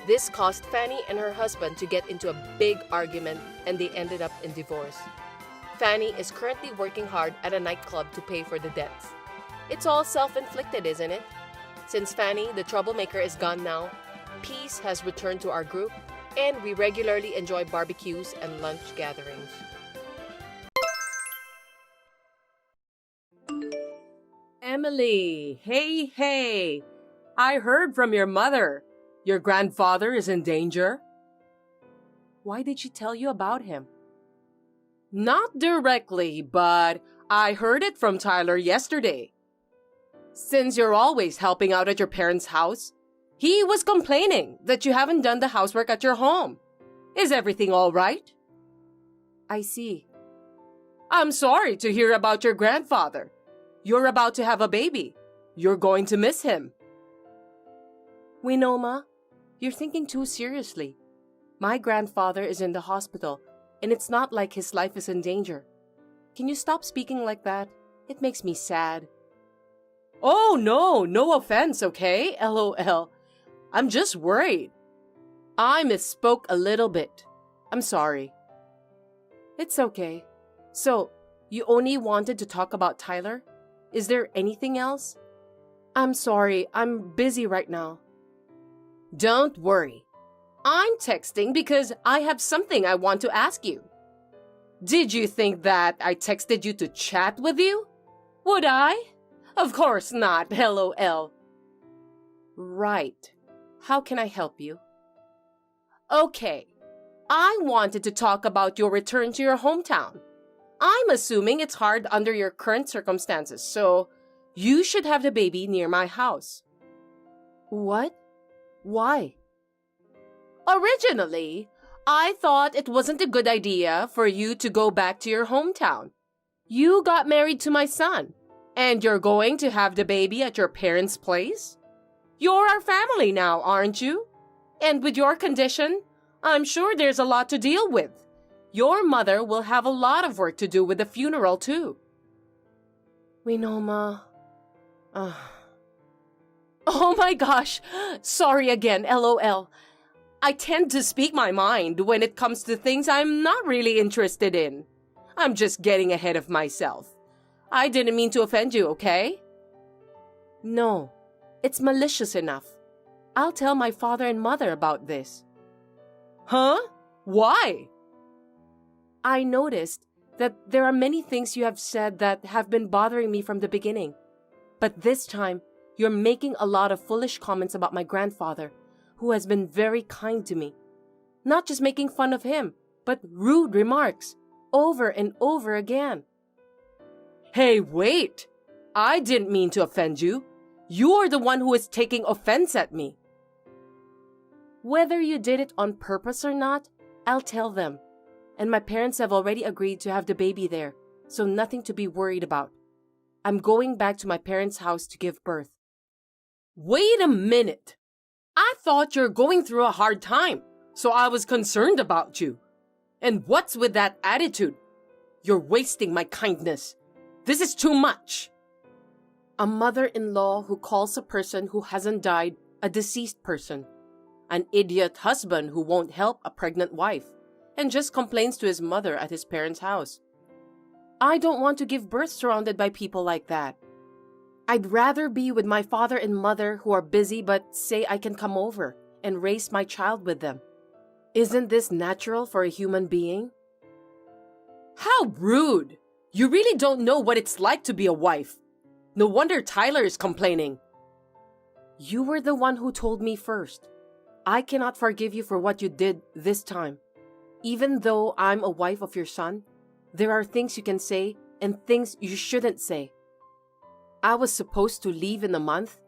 This caused Fanny and her husband to get into a big argument, and they ended up in divorce. Fanny is currently working hard at a nightclub to pay for the debts. It's all self-inflicted, isn't it? Since Fanny, the troublemaker, is gone now, peace has returned to our group, and we regularly enjoy barbecues and lunch gatherings. Emily, hey, I heard from your mother. Your grandfather is in danger. Why did she tell you about him? Not directly, but I heard it from Tyler yesterday. Since you're always helping out at your parents' house, he was complaining that you haven't done the housework at your home. Is everything all right? I see. I'm sorry to hear about your grandfather. You're about to have a baby. You're going to miss him. We know, Ma. You're thinking too seriously. My grandfather is in the hospital, and it's not like his life is in danger. Can you stop speaking like that? It makes me sad. Oh, no offense, okay? LOL. I'm just worried. I misspoke a little bit. I'm sorry. It's okay. So, you only wanted to talk about Tyler? Is there anything else? I'm sorry, I'm busy right now. Don't worry. I'm texting because I have something I want to ask you. Did you think that I texted you to chat with you? Would I? Of course not, LOL. Right. How can I help you? Okay. I wanted to talk about your return to your hometown. I'm assuming it's hard under your current circumstances, so you should have the baby near my house. What? Why? Originally, I thought it wasn't a good idea for you to go back to your hometown. You got married to my son, and you're going to have the baby at your parents' place? You're our family now, aren't you? And with your condition, I'm sure there's a lot to deal with. Your mother will have a lot of work to do with the funeral, too. We know, Ma. Oh my gosh! Sorry again, LOL. I tend to speak my mind when it comes to things I'm not really interested in. I'm just getting ahead of myself. I didn't mean to offend you, okay? No, it's malicious enough. I'll tell my father and mother about this. Huh? Why? I noticed that there are many things you have said that have been bothering me from the beginning. But this time, you're making a lot of foolish comments about my grandfather, who has been very kind to me. Not just making fun of him, but rude remarks, over and over again. Hey, wait! I didn't mean to offend you. You're the one who is taking offense at me. Whether you did it on purpose or not, I'll tell them. And my parents have already agreed to have the baby there, so nothing to be worried about. I'm going back to my parents' house to give birth. Wait a minute! I thought you're going through a hard time, so I was concerned about you. And what's with that attitude? You're wasting my kindness. This is too much. A mother-in-law who calls a person who hasn't died a deceased person. An idiot husband who won't help a pregnant wife and just complains to his mother at his parents' house. I don't want to give birth surrounded by people like that. I'd rather be with my father and mother who are busy but say I can come over and raise my child with them. Isn't this natural for a human being? How rude! You really don't know what it's like to be a wife. No wonder Tyler is complaining. You were the one who told me first. I cannot forgive you for what you did this time. Even though I'm a wife of your son, there are things you can say and things you shouldn't say. I was supposed to leave in a month,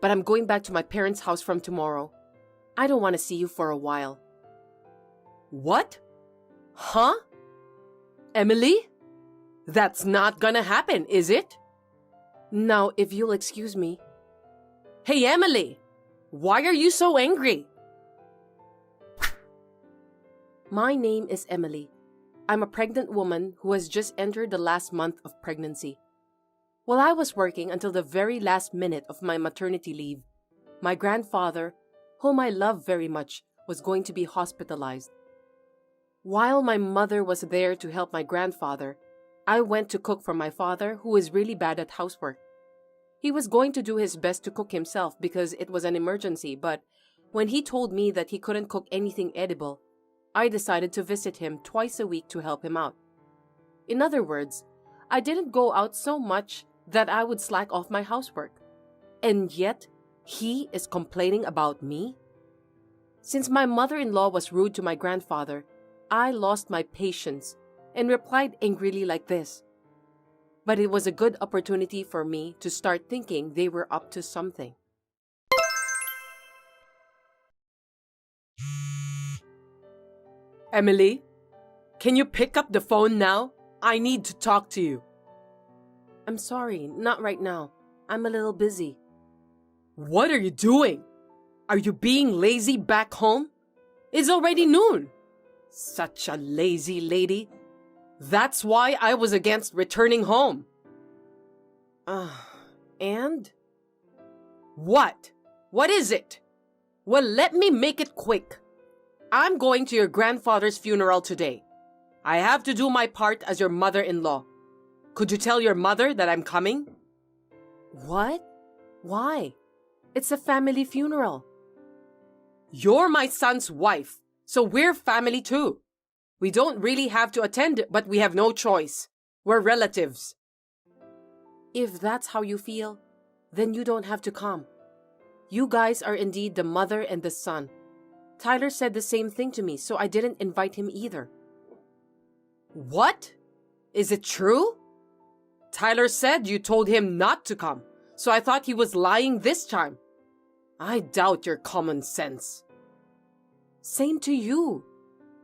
but I'm going back to my parents' house from tomorrow. I don't want to see you for a while. What? Huh? Emily? That's not gonna happen, is it? Now, if you'll excuse me. Hey, Emily! Why are you so angry? My name is Emily. I'm a pregnant woman who has just entered the last month of pregnancy. While I was working until the very last minute of my maternity leave, my grandfather, whom I love very much, was going to be hospitalized. While my mother was there to help my grandfather, I went to cook for my father, who is really bad at housework. He was going to do his best to cook himself because it was an emergency, but when he told me that he couldn't cook anything edible, I decided to visit him twice a week to help him out. In other words, I didn't go out so much that I would slack off my housework. And yet, he is complaining about me? Since my mother-in-law was rude to my grandfather, I lost my patience and replied angrily like this. But it was a good opportunity for me to start thinking they were up to something. Emily, can you pick up the phone now? I need to talk to you. I'm sorry, not right now. I'm a little busy. What are you doing? Are you being lazy back home? It's already noon. Such a lazy lady. That's why I was against returning home. And? What? What is it? Well, let me make it quick. I'm going to your grandfather's funeral today. I have to do my part as your mother-in-law. Could you tell your mother that I'm coming? What? Why? It's a family funeral. You're my son's wife, so we're family too. We don't really have to attend, but we have no choice. We're relatives. If that's how you feel, then you don't have to come. You guys are indeed the mother and the son. Tyler said the same thing to me, so I didn't invite him either. What? Is it true? Tyler said you told him not to come, so I thought he was lying this time. I doubt your common sense. Same to you.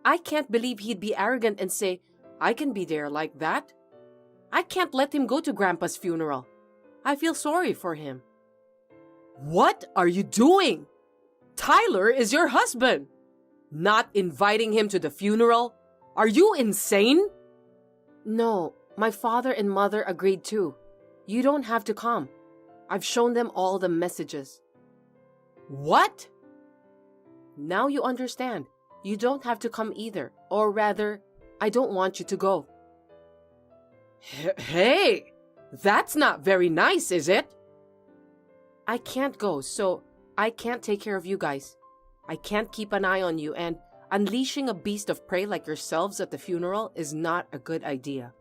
I can't believe he'd be arrogant and say, I can be there like that. I can't let him go to Grandpa's funeral. I feel sorry for him. What are you doing? Tyler is your husband. Not inviting him to the funeral? Are you insane? No, my father and mother agreed too. You don't have to come. I've shown them all the messages. What? Now you understand. You don't have to come either. Or rather, I don't want you to go. Hey, that's not very nice, is it? I can't go, so I can't take care of you guys. I can't keep an eye on you, and unleashing a beast of prey like yourselves at the funeral is not a good idea.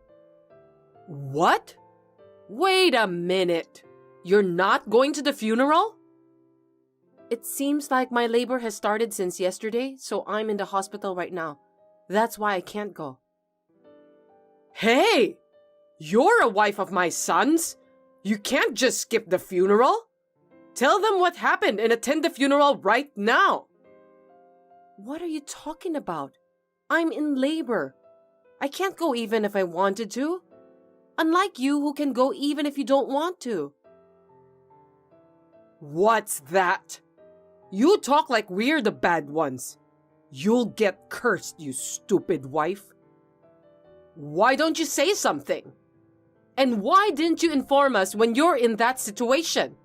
What? Wait a minute. You're not going to the funeral? It seems like my labor has started since yesterday, so I'm in the hospital right now. That's why I can't go. Hey! You're a wife of my son's. You can't just skip the funeral. Tell them what happened and attend the funeral right now. What are you talking about? I'm in labor. I can't go even if I wanted to. Unlike you who can go even if you don't want to. What's that? You talk like we're the bad ones. You'll get cursed, you stupid wife. Why don't you say something? And why didn't you inform us when you're in that situation?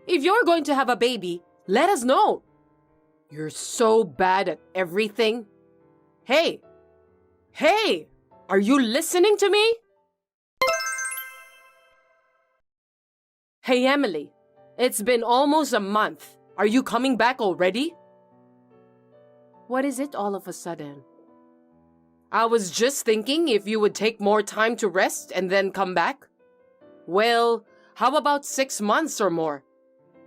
If you're going to have a baby, let us know. You're so bad at everything. Hey! Hey! Are you listening to me? Hey, Emily. It's been almost a month. Are you coming back already? What is it all of a sudden? I was just thinking if you would take more time to rest and then come back. Well, how about 6 months or more?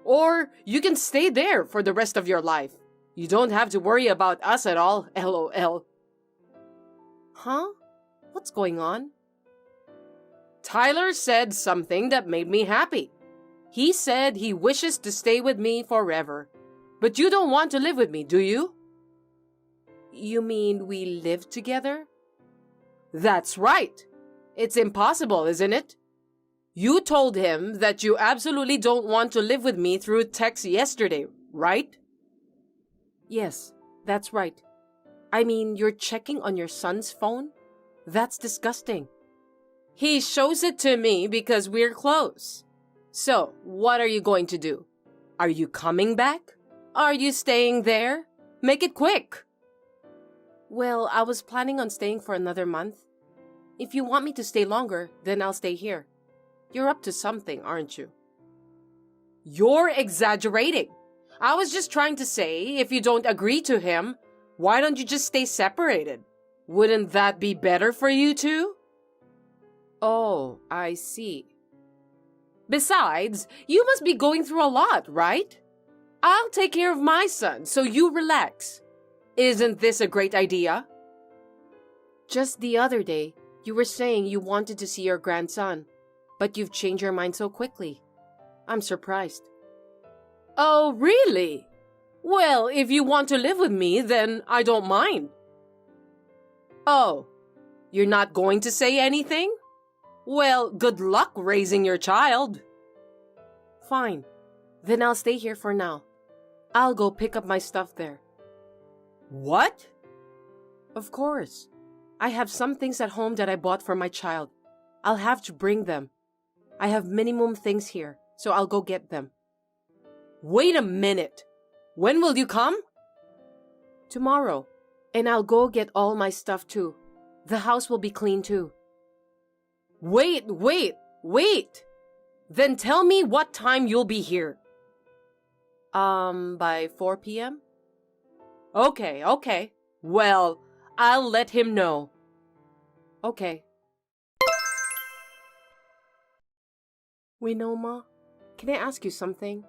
Or you can stay there for the rest of your life. You don't have to worry about us at all, LOL. Huh? What's going on? Tyler said something that made me happy. He said he wishes to stay with me forever. But you don't want to live with me, do you? You mean we live together? That's right. It's impossible, isn't it? You told him that you absolutely don't want to live with me through text yesterday, right? Yes, that's right. I mean, you're checking on your son's phone? That's disgusting. He shows it to me because we're close. So, what are you going to do? Are you coming back? Are you staying there? Make it quick. Well, I was planning on staying for another month. If you want me to stay longer, then I'll stay here. You're up to something, aren't you? You're exaggerating. I was just trying to say, if you don't agree to him, why don't you just stay separated? Wouldn't that be better for you two? Oh, I see. Besides, you must be going through a lot, right? I'll take care of my son, so you relax. Isn't this a great idea? Just the other day, you were saying you wanted to see your grandson, but you've changed your mind so quickly. I'm surprised. Oh, really? Well, if you want to live with me, then I don't mind. Oh, you're not going to say anything? Well, good luck raising your child. Fine. Then I'll stay here for now. I'll go pick up my stuff there. What? Of course. I have some things at home that I bought for my child. I'll have to bring them. I have minimum things here, so I'll go get them. Wait a minute. When will you come? Tomorrow. And I'll go get all my stuff too. The house will be clean too. Wait. Then tell me what time you'll be here. By 4 p.m.? Okay. Well, I'll let him know. Okay. Winoma, can I ask you something?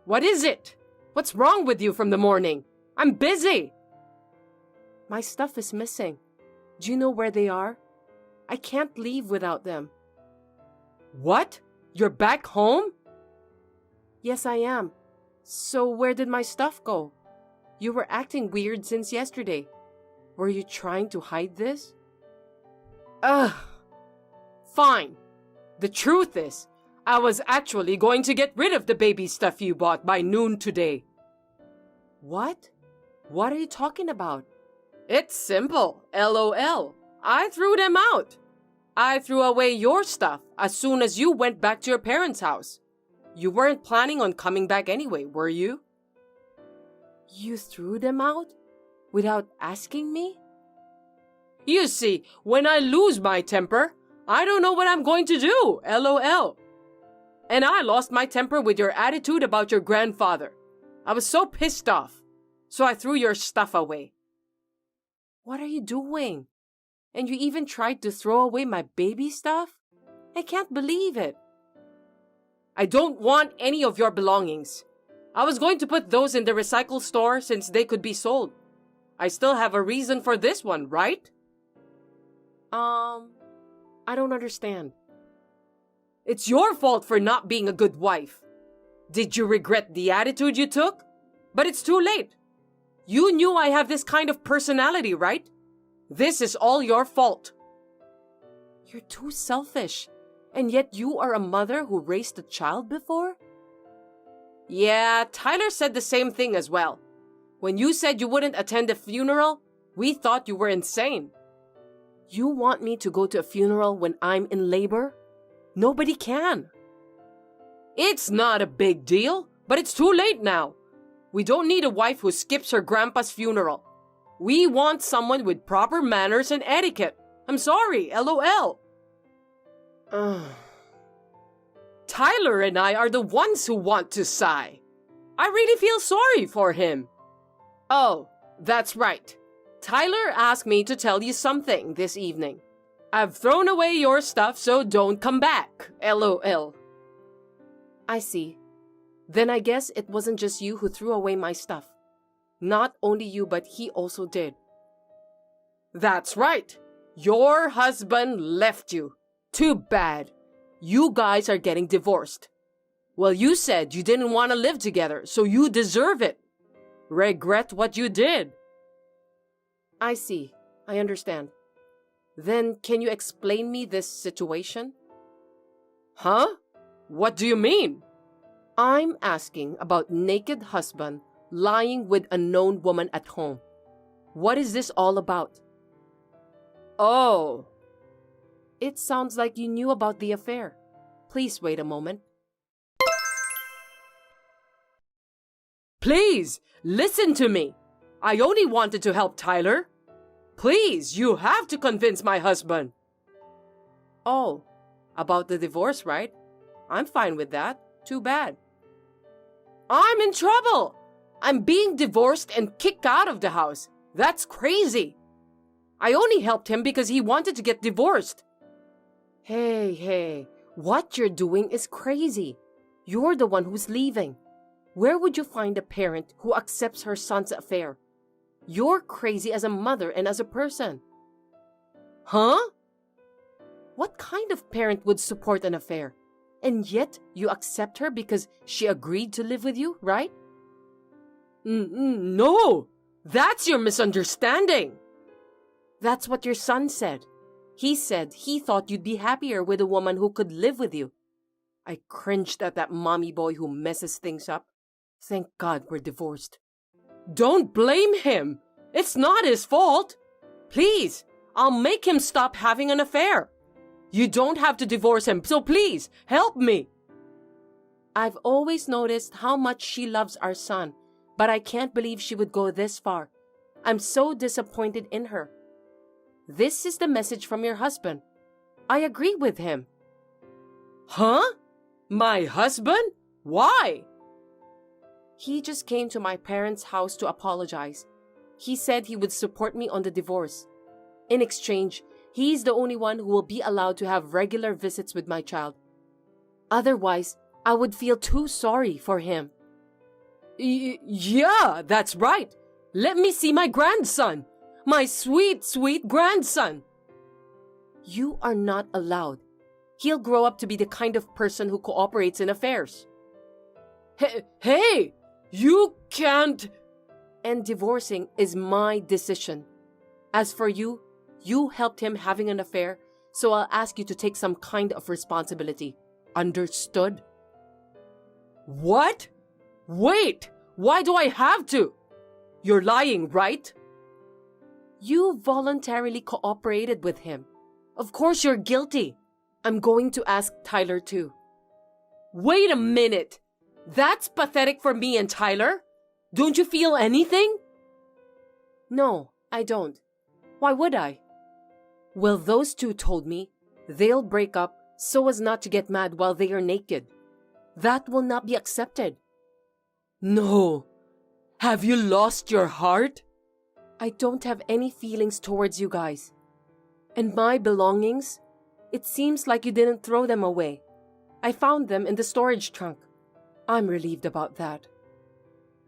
What is it? What's wrong with you from the morning? I'm busy. My stuff is missing. Do you know where they are? I can't leave without them. What? You're back home? Yes, I am. So where did my stuff go? You were acting weird since yesterday. Were you trying to hide this? Ugh. Fine. The truth is, I was actually going to get rid of the baby stuff you bought by noon today. What? What are you talking about? It's simple. LOL. I threw them out. I threw away your stuff as soon as you went back to your parents' house. You weren't planning on coming back anyway, were you? You threw them out? Without asking me? You see, when I lose my temper, I don't know what I'm going to do, LOL. And I lost my temper with your attitude about your grandfather. I was so pissed off, so I threw your stuff away. What are you doing? And you even tried to throw away my baby stuff? I can't believe it. I don't want any of your belongings. I was going to put those in the recycle store since they could be sold. I still have a reason for this one, right? I don't understand. It's your fault for not being a good wife. Did you regret the attitude you took? But it's too late. You knew I have this kind of personality, right? This is all your fault. You're too selfish. And yet you are a mother who raised a child before? Yeah, Tyler said the same thing as well. When you said you wouldn't attend the funeral, we thought you were insane. You want me to go to a funeral when I'm in labor? Nobody can. It's not a big deal, but it's too late now. We don't need a wife who skips her grandpa's funeral. We want someone with proper manners and etiquette. I'm sorry, LOL. Tyler and I are the ones who want to sigh. I really feel sorry for him. Oh, that's right. Tyler asked me to tell you something this evening. I've thrown away your stuff, so don't come back, LOL. I see. Then I guess it wasn't just you who threw away my stuff. Not only you, but he also did. That's right. Your husband left you. Too bad. You guys are getting divorced. Well, you said you didn't want to live together, so you deserve it. Regret what you did. I see. I understand. Then can you explain me this situation? Huh? What do you mean? I'm asking about naked husband lying with unknown woman at home. What is this all about? Oh. It sounds like you knew about the affair. Please wait a moment. Please, listen to me. I only wanted to help Tyler. Please, you have to convince my husband. Oh, about the divorce, right? I'm fine with that. Too bad. I'm in trouble. I'm being divorced and kicked out of the house. That's crazy. I only helped him because he wanted to get divorced. Hey, what you're doing is crazy. You're the one who's leaving. Where would you find a parent who accepts her son's affair? You're crazy as a mother and as a person. Huh? What kind of parent would support an affair? And yet you accept her because she agreed to live with you, right? No, that's your misunderstanding. That's what your son said. He said he thought you'd be happier with a woman who could live with you. I cringed at that mommy boy who messes things up. Thank God we're divorced. Don't blame him. It's not his fault. Please, I'll make him stop having an affair. You don't have to divorce him, so please, help me. I've always noticed how much she loves our son, but I can't believe she would go this far. I'm so disappointed in her. This is the message from your husband. I agree with him. Huh? My husband? Why? He just came to my parents' house to apologize. He said he would support me on the divorce. In exchange, he's the only one who will be allowed to have regular visits with my child. Otherwise, I would feel too sorry for him. Yeah, that's right. Let me see my grandson. My sweet, sweet grandson. You are not allowed. He'll grow up to be the kind of person who cooperates in affairs. Hey, You can't. And divorcing is my decision. As for you, you helped him having an affair, so I'll ask you to take some kind of responsibility. Understood? What? Wait! Why do I have to? You're lying, right? You voluntarily cooperated with him. Of course you're guilty. I'm going to ask Tyler too. Wait a minute! That's pathetic for me and Tyler? Don't you feel anything? No, I don't. Why would I? Well, those two told me they'll break up so as not to get mad while they are naked. That will not be accepted. No. Have you lost your heart? I don't have any feelings towards you guys. And my belongings? It seems like you didn't throw them away. I found them in the storage trunk. I'm relieved about that.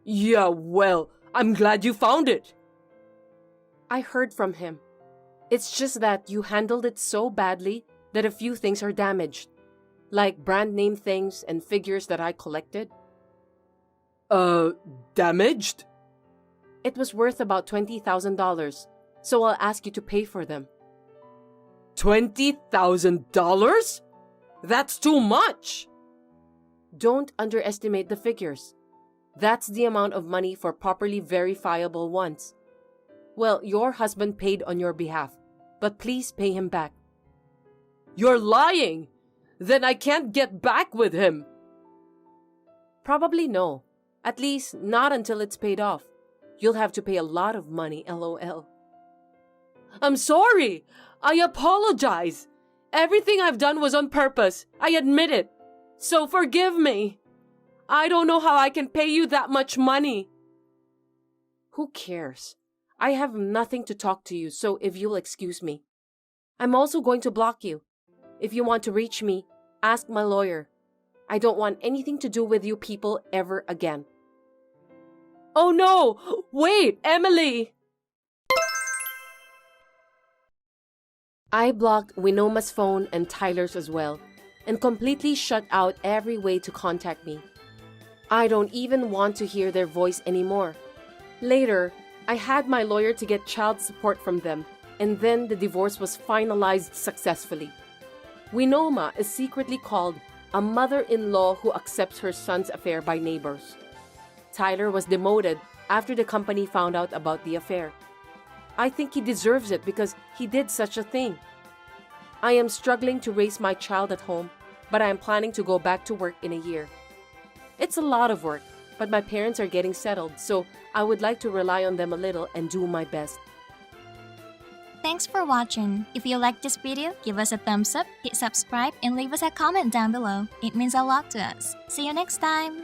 Yeah, well, I'm glad you found it. I heard from him. It's just that you handled it so badly that a few things are damaged. Like brand name things and figures that I collected. Damaged? It was worth about $20,000, so I'll ask you to pay for them. $20,000? That's too much! Don't underestimate the figures. That's the amount of money for properly verifiable ones. Well, your husband paid on your behalf, but please pay him back. You're lying! Then I can't get back with him. Probably no. At least not until it's paid off. You'll have to pay a lot of money, LOL. I'm sorry! I apologize! Everything I've done was on purpose. I admit it. So forgive me. I don't know how I can pay you that much money. Who cares? I have nothing to talk to you, so if you'll excuse me. I'm also going to block you. If you want to reach me, ask my lawyer. I don't want anything to do with you people ever again. Oh no! Wait, Emily! I blocked Winoma's phone and Tyler's as well, and completely shut out every way to contact me. I don't even want to hear their voice anymore. Later, I had my lawyer to get child support from them, and then the divorce was finalized successfully. Winoma is secretly called a mother-in-law who accepts her son's affair by neighbors. Tyler was demoted after the company found out about the affair. I think he deserves it because he did such a thing. I am struggling to raise my child at home, but I am planning to go back to work in a year. It's a lot of work, but my parents are getting settled, so I would like to rely on them a little and do my best. Thanks for watching. If you liked this video, give us a thumbs up, hit subscribe, and leave us a comment down below. It means a lot to us. See you next time!